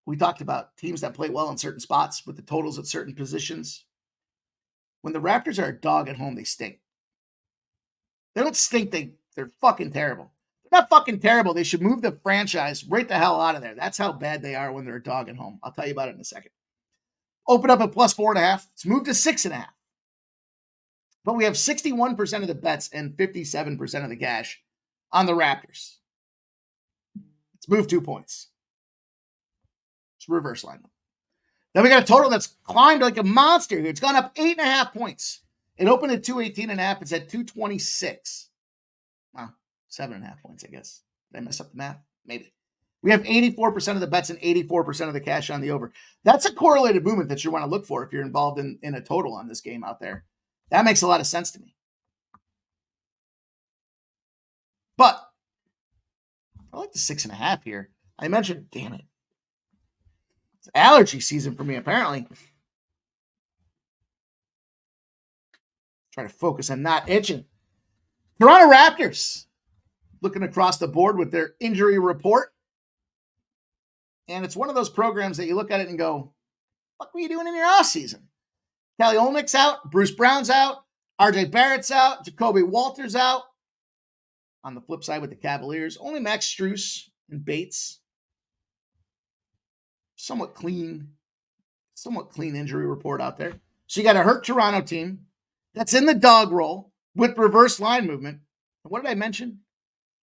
We talked about teams that play well in certain spots with the totals at certain positions. When the Raptors are a dog at home, they stink. They don't stink. They're fucking terrible. They're not fucking terrible. They should move the franchise right the hell out of there. That's how bad they are when they're a dog at home. I'll tell you about it in a second. Open up at plus 4.5. It's moved to 6.5. But we have 61% of the bets and 57% of the cash on the Raptors. It's moved 2 points. It's reverse line. Then we got a total that's climbed like a monster here. It's gone up 8.5 points. It opened at 218.5. It's at 226. Wow, 7.5 points, I guess. Did I mess up the math? Maybe. We have 84% of the bets and 84% of the cash on the over. That's a correlated movement that you want to look for if you're involved in a total on this game out there. That makes a lot of sense to me. But I like the 6.5 here. I mentioned, damn it. It's allergy season for me, apparently. Try to focus on not itching. Toronto Raptors looking across the board with their injury report. And it's one of those programs that you look at it and go, what were you doing in your off season? Kelly Olynyk's out. Bruce Brown's out. RJ Barrett's out. Jacoby Walter's out. On the flip side with the Cavaliers, only Max Strus and Bates. Somewhat clean injury report out there. So you got a hurt Toronto team that's in the dog roll with reverse line movement. And what did I mention?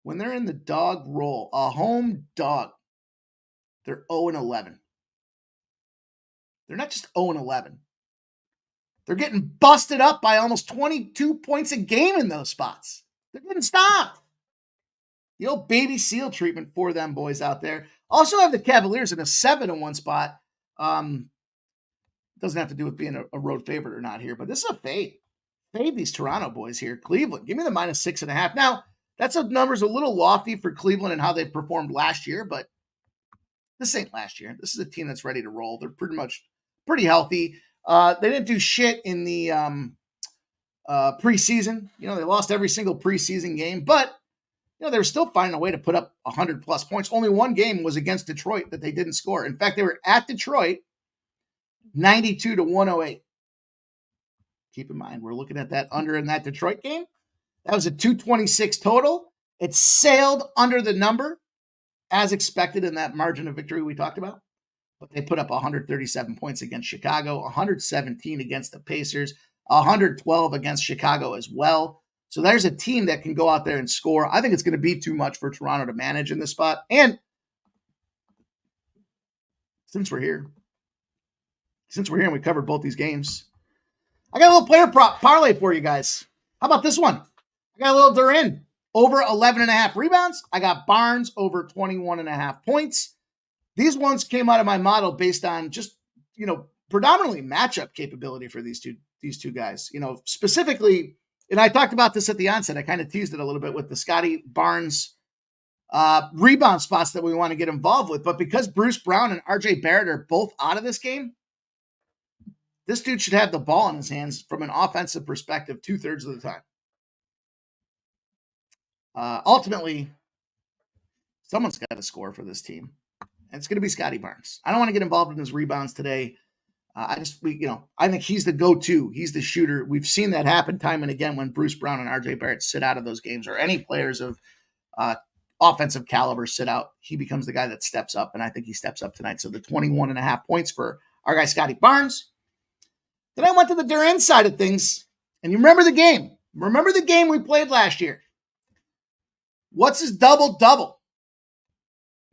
When they're in the dog roll, a home dog, they're 0-11. They're not just 0-11. They're getting busted up by almost 22 points a game in those spots. They're getting stopped. The old baby seal treatment for them boys out there. Also have the Cavaliers in a 7-1 spot. Doesn't have to do with being a road favorite or not here, but this is a fade. Fade these Toronto boys here. Cleveland, give me the minus 6.5. Now, that's a number's a little lofty for Cleveland and how they performed last year, but this ain't last year. This is a team that's ready to roll. They're pretty healthy. They didn't do shit in the preseason. You know, they lost every single preseason game, but you know, they were still finding a way to put up 100 plus points. Only one game was against Detroit that they didn't score. In fact, they were at Detroit 92-108. Keep in mind, we're looking at that under in that Detroit game. That was a 226 total. It sailed under the number as expected in that margin of victory we talked about. But they put up 137 points against Chicago, 117 against the Pacers, 112 against Chicago as well. So there's a team that can go out there and score. I think it's going to be too much for Toronto to manage in this spot. And since we're here and we covered both these games, I got a little player prop parlay for you guys. How about this one? I got a little Durin over 11.5 rebounds. I got Barnes over 21.5 points. These ones came out of my model based on just, you know, predominantly matchup capability for these two guys. You know, specifically, and I talked about this at the onset. I kind of teased it a little bit with the Scotty Barnes rebound spots that we want to get involved with. But because Bruce Brown and RJ Barrett are both out of this game, this dude should have the ball in his hands from an offensive perspective 2/3 of the time. Ultimately, someone's got to score for this team. And it's going to be Scotty Barnes. I don't want to get involved in his rebounds today. I think he's the go-to. He's the shooter. We've seen that happen time and again when Bruce Brown and RJ Barrett sit out of those games, or any players of offensive caliber sit out. He becomes the guy that steps up, and I think he steps up tonight. So the 21.5 points for our guy Scotty Barnes. Then I went to the Duran side of things, and you remember the game. Remember the game we played last year. What's his double-double?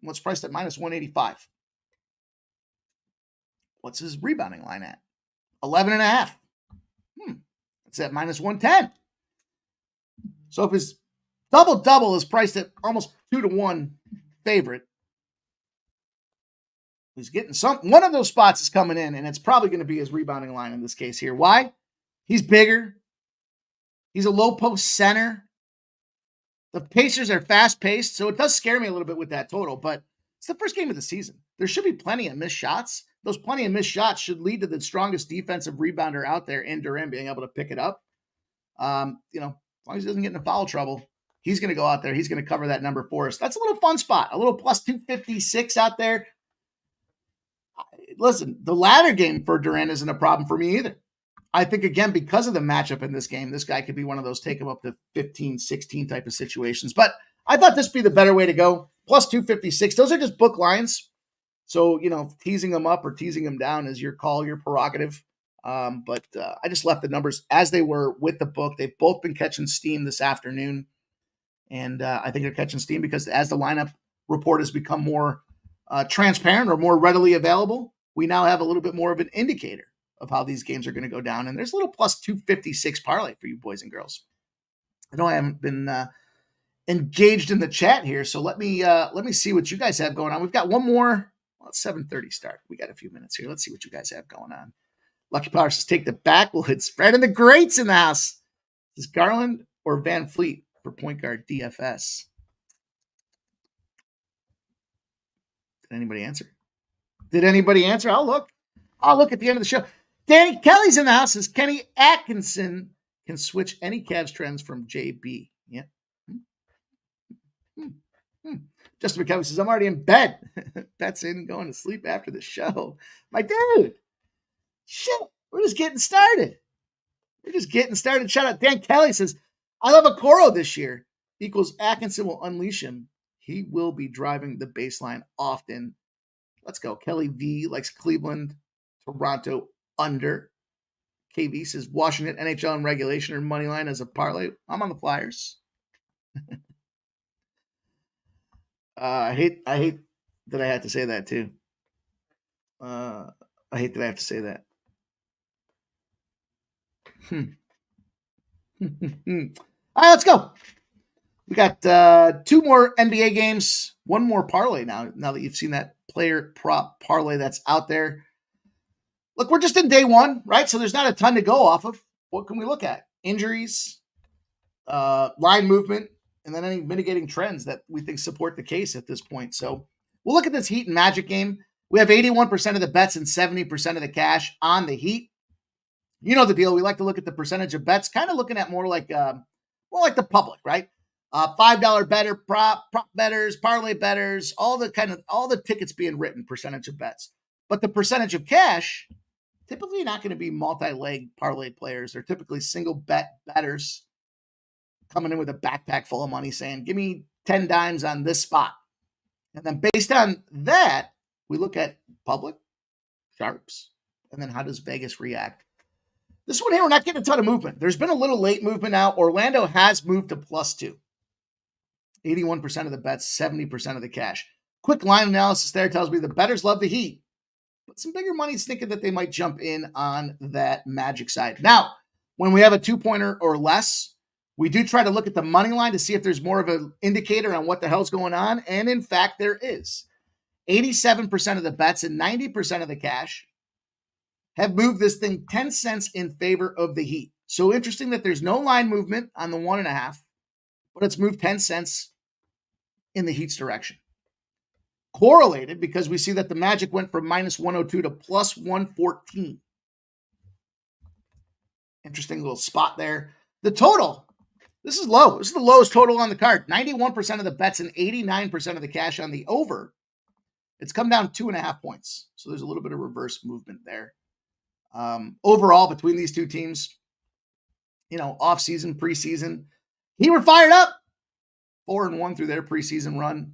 What's priced at minus 185? What's his rebounding line at? 11.5. It's at minus 110. So if his double-double is priced at almost 2-1 favorite, he's getting one of those spots is coming in, and it's probably going to be his rebounding line in this case here. Why? He's bigger. He's a low post center. The Pacers are fast-paced, so it does scare me a little bit with that total, but it's the first game of the season. There should be plenty of missed shots. Those plenty of missed shots should lead to the strongest defensive rebounder out there in Durant being able to pick it up. As long as he doesn't get into foul trouble, he's going to go out there. He's going to cover that number for us. That's a little fun spot, a little plus 256 out there. Listen, the ladder game for Durant isn't a problem for me either. I think, again, because of the matchup in this game, this guy could be one of those take him up to 15, 16 type of situations. But I thought this would be the better way to go. Plus 256. Those are just book lines. So, teasing them up or teasing them down is your call, your prerogative. But I just left the numbers as they were with the book. They've both been catching steam this afternoon. And I think they're catching steam because as the lineup report has become more transparent or more readily available, we now have a little bit more of an indicator of how these games are going to go down. And there's a little plus 256 parlay for you boys and girls. I know I haven't been engaged in the chat here, so let me see what you guys have going on. We've got one more. Well, it's 7:30 start. We got a few minutes here. Let's see what you guys have going on. Lucky Power says, take the backwoods spread and the greats in the house. Is Garland or Van Fleet for point guard DFS? Did anybody answer? I'll look at the end of the show. Danny Kelly's in the house. Says Kenny Atkinson can switch any Cavs trends from JB. Yeah. Justin McKelvey says, I'm already in bed. That's in going to sleep after the show. My dude. Shit. We're just getting started. Shout out. Dan Kelly says, I love Okoro this year. Equals Atkinson will unleash him. He will be driving the baseline often. Let's go. Kelly V likes Cleveland, Toronto under. KV says Washington NHL in regulation or money line as a parlay. I'm on the Flyers. I hate that I had to say that too. I hate that I have to say that. All right, let's go. We got 2 more NBA games, 1 more parlay now that you've seen that player prop parlay that's out there. Look, we're just in day 1, right? So there's not a ton to go off of. What can we look at? Injuries, line movement, and then any mitigating trends that we think support the case at this point. So we'll look at this Heat and Magic game. We have 81% of the bets and 70% of the cash on the Heat. You know the deal. We like to look at the percentage of bets, kind of looking at more like the public, right? $5 better, prop bettors, parlay bettors, all the tickets being written, percentage of bets. But the percentage of cash, typically not going to be multi-leg parlay players. They're typically single bet bettors coming in with a backpack full of money saying, give me 10 dimes on this spot. And then based on that, we look at public, sharps, and then how does Vegas react? This one here, we're not getting a ton of movement. There's been a little late movement now. Orlando has moved to +2. 81% of the bets, 70% of the cash. Quick line analysis there tells me the bettors love the Heat, but some bigger money's thinking that they might jump in on that Magic side. Now, when we have a 2-pointer or less, we do try to look at the money line to see if there's more of an indicator on what the hell's going on. And in fact, there is. 87% of the bets and 90% of the cash have moved this thing 10 cents in favor of the Heat. So interesting that there's no line movement on the 1.5, but it's moved 10 cents in the Heat's direction. Correlated because we see that the Magic went from -102 to +114. Interesting little spot there. The total, this is low. This is the lowest total on the card. 91% of the bets and 89% of the cash on the over. It's come down 2.5 points. So there's a little bit of reverse movement there. Overall, between these two teams, off-season, preseason, he were fired up. 4-1 through their preseason run.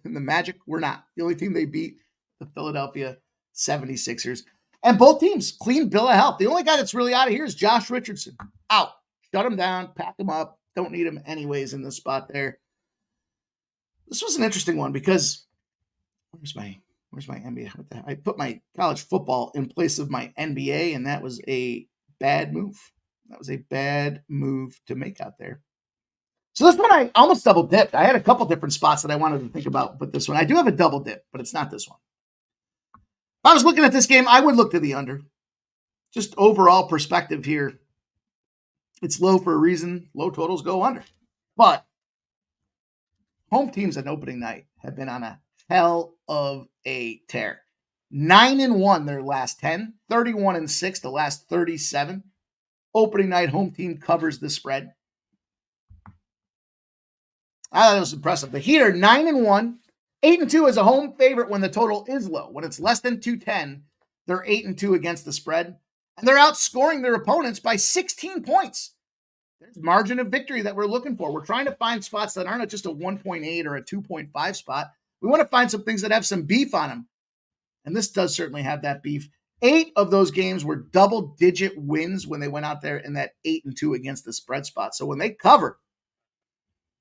And the Magic were not. The only team they beat, the Philadelphia 76ers. And both teams, clean bill of health. The only guy that's really out of here is Josh Richardson. Out. Shut him down. Pack him up. Don't need him anyways in this spot there. This was an interesting one because where's my NBA? I put my college football in place of my NBA, and that was a bad move. That was a bad move to make out there. So this one, I almost double dipped. I had a couple different spots that I wanted to think about, but this one, I do have a double dip, but it's not this one. If I was looking at this game, I would look to the under. Just overall perspective here. It's low for a reason. Low totals go under. But home teams on opening night have been on a hell of a tear. 9-1 their last 10, 31-6 the last 37. Opening night, home team covers the spread. I thought it was impressive. The Heat are 9-1, 8-2 as a home favorite when the total is low. When it's less than 210, they're 8-2 against the spread. And they're outscoring their opponents by 16 points. There's margin of victory that we're looking for. We're trying to find spots that aren't just a 1.8 or a 2.5 spot. We want to find some things that have some beef on them. And this does certainly have that beef. 8 of those games were double-digit wins when they went out there in that 8-2 against the spread spot. So when they cover,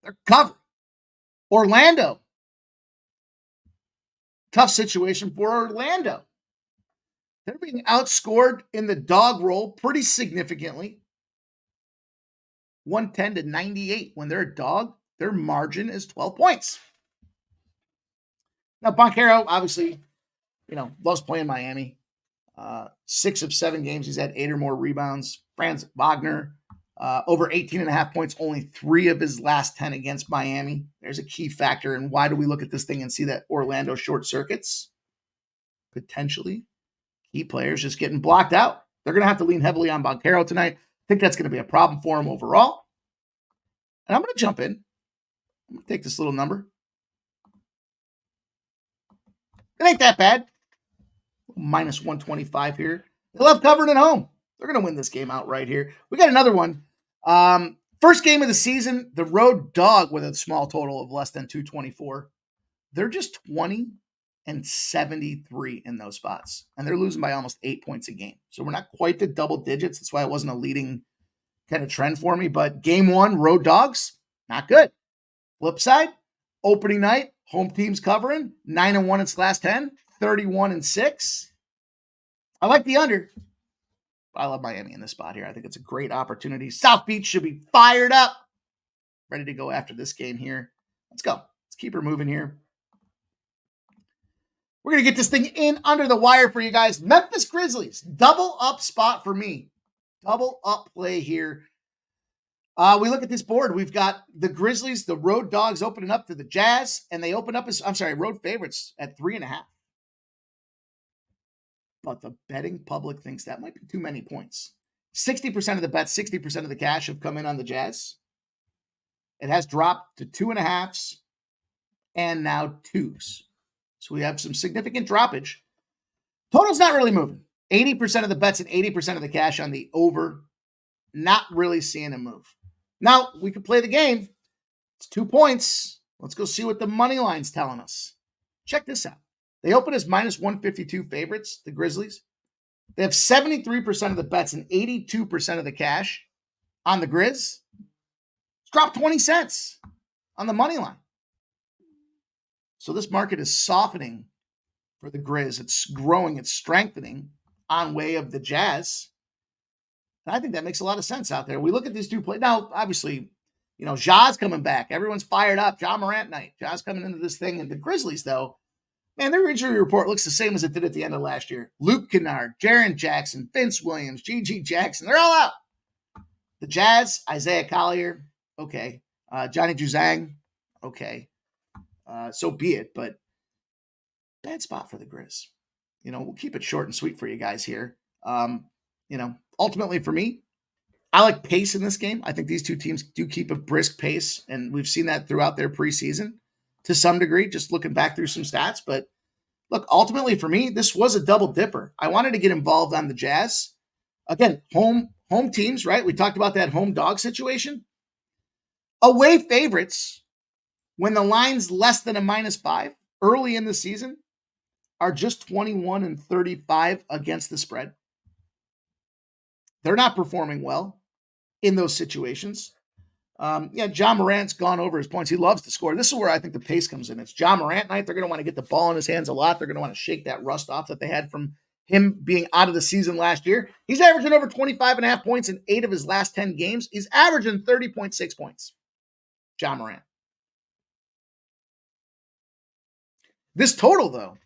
they're covered. Orlando. Tough situation for Orlando. They're being outscored in the dog roll pretty significantly. 110-98. When they're a dog, their margin is 12 points. Now, Banchero, obviously, loves playing Miami. 6 of 7 games, he's had 8 or more rebounds. Franz Wagner, over 18.5 points, only 3 of his last 10 against Miami. There's a key factor. And why do we look at this thing and see that Orlando short circuits? Potentially, key players just getting blocked out. They're going to have to lean heavily on Banchero tonight. I think that's going to be a problem for him overall. And I'm going to jump in. I'm going to take this little number. It ain't that bad. Minus 125 here. They love covering at home. They're going to win this game outright here. We got another one. First game of the season, the road dog with a small total of less than 224. They're just 20-73 in those spots. And they're losing by almost 8 points a game. So we're not quite to double digits. That's why it wasn't a leading kind of trend for me. But game one, road dogs, not good. Flip side, opening night, home teams covering, 9-1 its last 10, 31-6. I like the under. I love Miami in this spot here. I think it's a great opportunity. South Beach should be fired up. Ready to go after this game here. Let's go. Let's keep her moving here. We're going to get this thing in under the wire for you guys. Memphis Grizzlies. Double up spot for me. Double up play here. We look at this board. We've got the Grizzlies, the road dogs opening up to the Jazz. And they open up as, road favorites at 3.5. But the betting public thinks that might be too many points. 60% of the bets, 60% of the cash have come in on the Jazz. It has dropped to 2.5s and now 2s. So we have some significant droppage. Total's not really moving. 80% of the bets and 80% of the cash on the over. Not really seeing a move. Now, we could play the game. It's 2 points. Let's go see what the money line's telling us. Check this out. They open as minus 152 favorites, the Grizzlies. They have 73% of the bets and 82% of the cash on the Grizz. It's dropped 20 cents on the money line. So this market is softening for the Grizz. It's growing, it's strengthening on way of the Jazz. And I think that makes a lot of sense out there. We look at these two play. Now, obviously, Ja's coming back. Everyone's fired up. Ja Morant night. Ja's coming into this thing. And the Grizzlies, though, man, their injury report looks the same as it did at the end of last year. Luke Kennard, Jaren Jackson, Vince Williams, G.G. Jackson, they're all out. The Jazz, Isaiah Collier, okay. Johnny Juzang, okay. So be it, but bad spot for the Grizz. We'll keep it short and sweet for you guys here. Ultimately for me, I like pace in this game. I think these two teams do keep a brisk pace, and we've seen that throughout their preseason to some degree, just looking back through some stats. But look, ultimately for me, this was a double dipper. I wanted to get involved on the Jazz. Again, home teams, right? We talked about that home dog situation. Away favorites, when the line's less than a -5 early in the season, are just 21 and 35 against the spread. They're not performing well in those situations. John Morant's gone over his points. He loves to score. This is where I think the pace comes in. It's John Morant night. They're going to want to get the ball in his hands a lot. They're going to want to shake that rust off that they had from him being out of the season last year. He's averaging over 25.5 points in 8 of his last 10 games. He's averaging 30.6 points. John Morant. This total, though,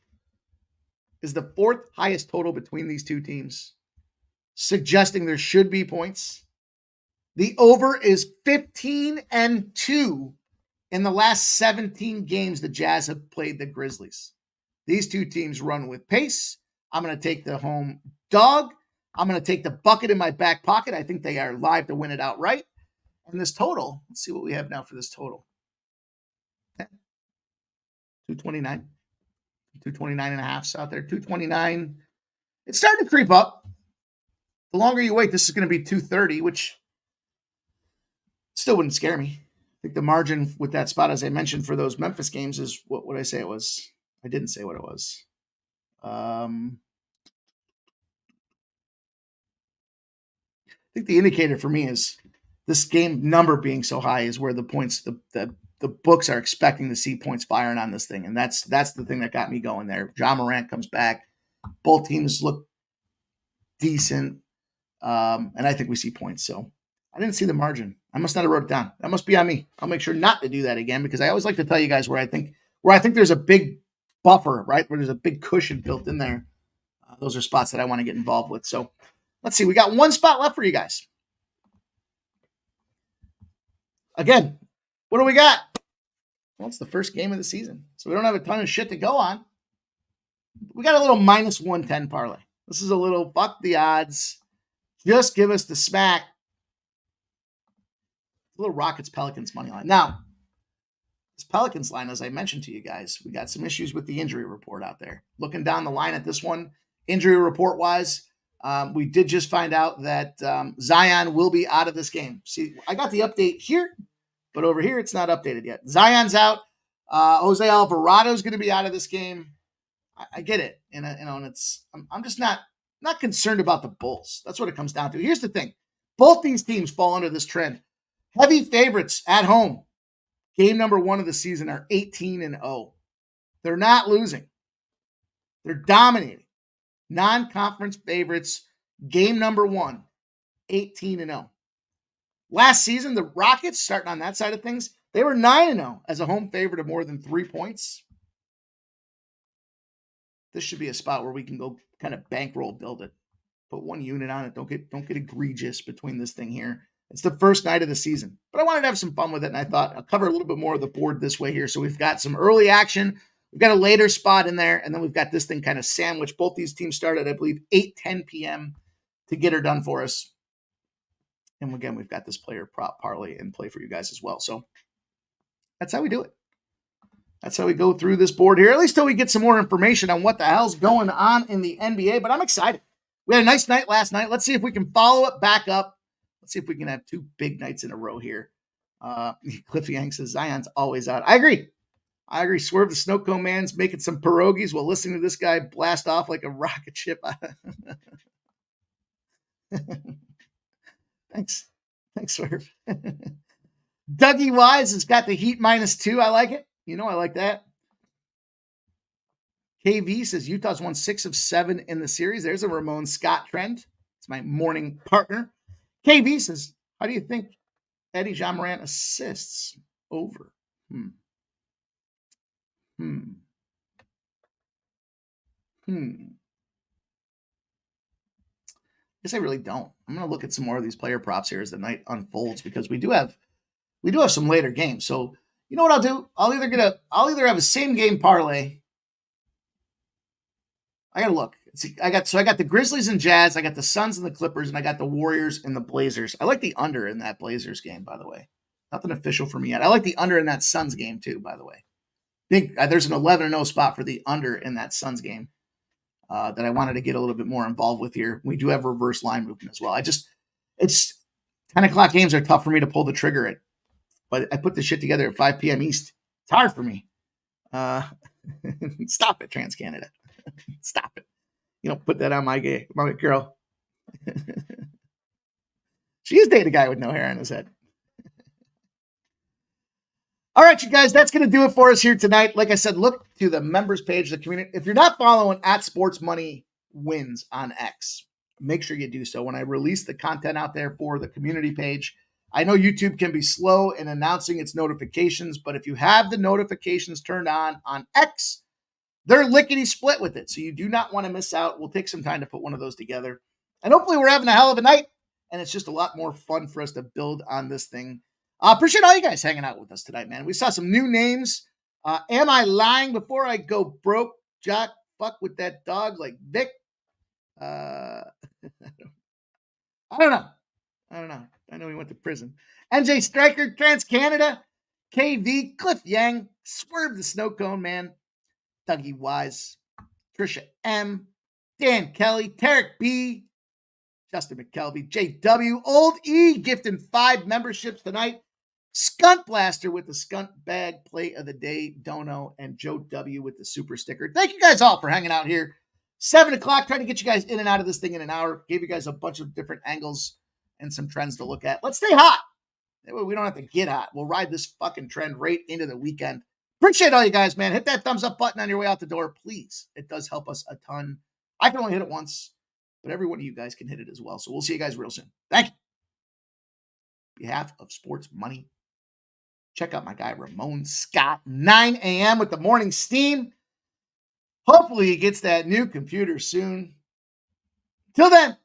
is the 4th highest total between these two teams, suggesting there should be points. The over is 15-2 in the last 17 games the Jazz have played the Grizzlies. These two teams run with pace. I'm going to take the home dog. I'm going to take the bucket in my back pocket. I think they are live to win it outright. And this total, let's see what we have now for this total. 229. 229 and a half out there. 229. It's starting to creep up. The longer you wait, this is going to be 230, which still wouldn't scare me. I think the margin with that spot, as I mentioned, for those Memphis games is, what would I say it was? I didn't say what it was. I think the indicator for me is this game number being so high is where the points, the books are expecting to see points firing on this thing. And that's the thing that got me going there. John Morant comes back. Both teams look decent. And I think we see points. So I didn't see the margin. I must not have wrote it down. That must be on me. I'll make sure not to do that again, because I always like to tell you guys where I think there's a big buffer, right? Where there's a big cushion built in there. Those are spots that I want to get involved with. So let's see. We got one spot left for you guys. Again, what do we got? Well, it's the first game of the season, so we don't have a ton of shit to go on. We got a little -110 parlay. This is a little fuck the odds. Just give us the smack. A little Rockets Pelicans money line. Now, this Pelicans line, as I mentioned to you guys, we got some issues with the injury report out there. Looking down the line at this one, injury report wise, we did just find out that Zion will be out of this game. See, I got the update here, but over here it's not updated yet. Zion's out. Jose Alvarado is going to be out of this game. I get it, and it's I'm just not concerned about the Bulls. That's what it comes down to. Here's the thing: both these teams fall under this trend. Heavy favorites at home. Game number 1 of the season are 18-0. They're not losing. They're dominating. Non-conference favorites. Game number 1, 18-0. Last season, the Rockets, starting on that side of things, they were 9-0 as a home favorite of more than 3 points. This should be a spot where we can go kind of bankroll build it. Put 1 unit on it. Don't get egregious between this thing here. It's the first night of the season, but I wanted to have some fun with it, and I thought I'll cover a little bit more of the board this way here. So we've got some early action. We've got a later spot in there, and then we've got this thing kind of sandwiched. Both these teams started, I believe, 8:10 p.m. to get her done for us. And again, we've got this player prop parlay in play for you guys as well. So that's how we do it. That's how we go through this board here, at least till we get some more information on what the hell's going on in the NBA. But I'm excited. We had a nice night last night. Let's see if we can follow it back up. Let's see if we can have 2 big nights in a row here. Cliff Yang says Zion's always out. I agree. Swerve the Snow Cone Man's making some pierogies while listening to this guy blast off like a rocket ship. Thanks, Swerve. Dougie Wise has got the Heat -2. I like it. I like that. KV says Utah's won 6 of 7 in the series. There's a Ramon Scott trend. It's my morning partner. KV says, how do you think Eddie John Morant assists over? I guess I really don't. I'm going to look at some more of these player props here as the night unfolds, because we do have some later games. So you know what I'll do? I'll either have a same game parlay. I gotta look. I got the Grizzlies and Jazz. I got the Suns and the Clippers, and I got the Warriors and the Blazers. I like the under in that Blazers game, by the way. Nothing official for me yet. I like the under in that Suns game too, by the way. think there's an 11-0 spot for the under in that Suns game that I wanted to get a little bit more involved with here. We do have reverse line movement as well. It's 10 o'clock games are tough for me to pull the trigger at, but I put this shit together at 5 p.m. East. It's hard for me. Stop it, Trans Canada. Stop it. You don't put that on my girl. She is dating a guy with no hair on his head. All right, you guys, that's going to do it for us here tonight. Like I said, look to the members page, the community. If you're not following at Sports Money Wins on X, make sure you do so. When I release the content out there for the community page, I know YouTube can be slow in announcing its notifications, but if you have the notifications turned on X, they're lickety split with it. So you do not want to miss out. We'll take some time to put one of those together. And hopefully we're having a hell of a night. And it's just a lot more fun for us to build on this thing. I appreciate all you guys hanging out with us tonight, man. We saw some new names. Am I lying before I go broke? Jack, fuck with that dog like Vic. I don't know. I know he went to prison. NJ Striker, Trans Canada, KV, Cliff Yang, Swerve the Snow Cone Man, Dougie Wise, Trisha M, Dan Kelly, Tarek B, Justin McKelvey, JW, Old E gifting 5 memberships tonight. Skunt Blaster with the Skunt Bag Play of the Day, Dono, and Joe W with the Super Sticker. Thank you guys all for hanging out here. 7 o'clock, trying to get you guys in and out of this thing in an hour. Gave you guys a bunch of different angles and some trends to look at. Let's stay hot. We don't have to get hot. We'll ride this fucking trend right into the weekend. Appreciate all you guys, man. Hit that thumbs up button on your way out the door, please. It does help us a ton. I can only hit it once, but every one of you guys can hit it as well. So we'll see you guys real soon. Thank you. On behalf of Sports Money, check out my guy Ramon Scott, 9 a.m. with the morning steam. Hopefully he gets that new computer soon. Till then,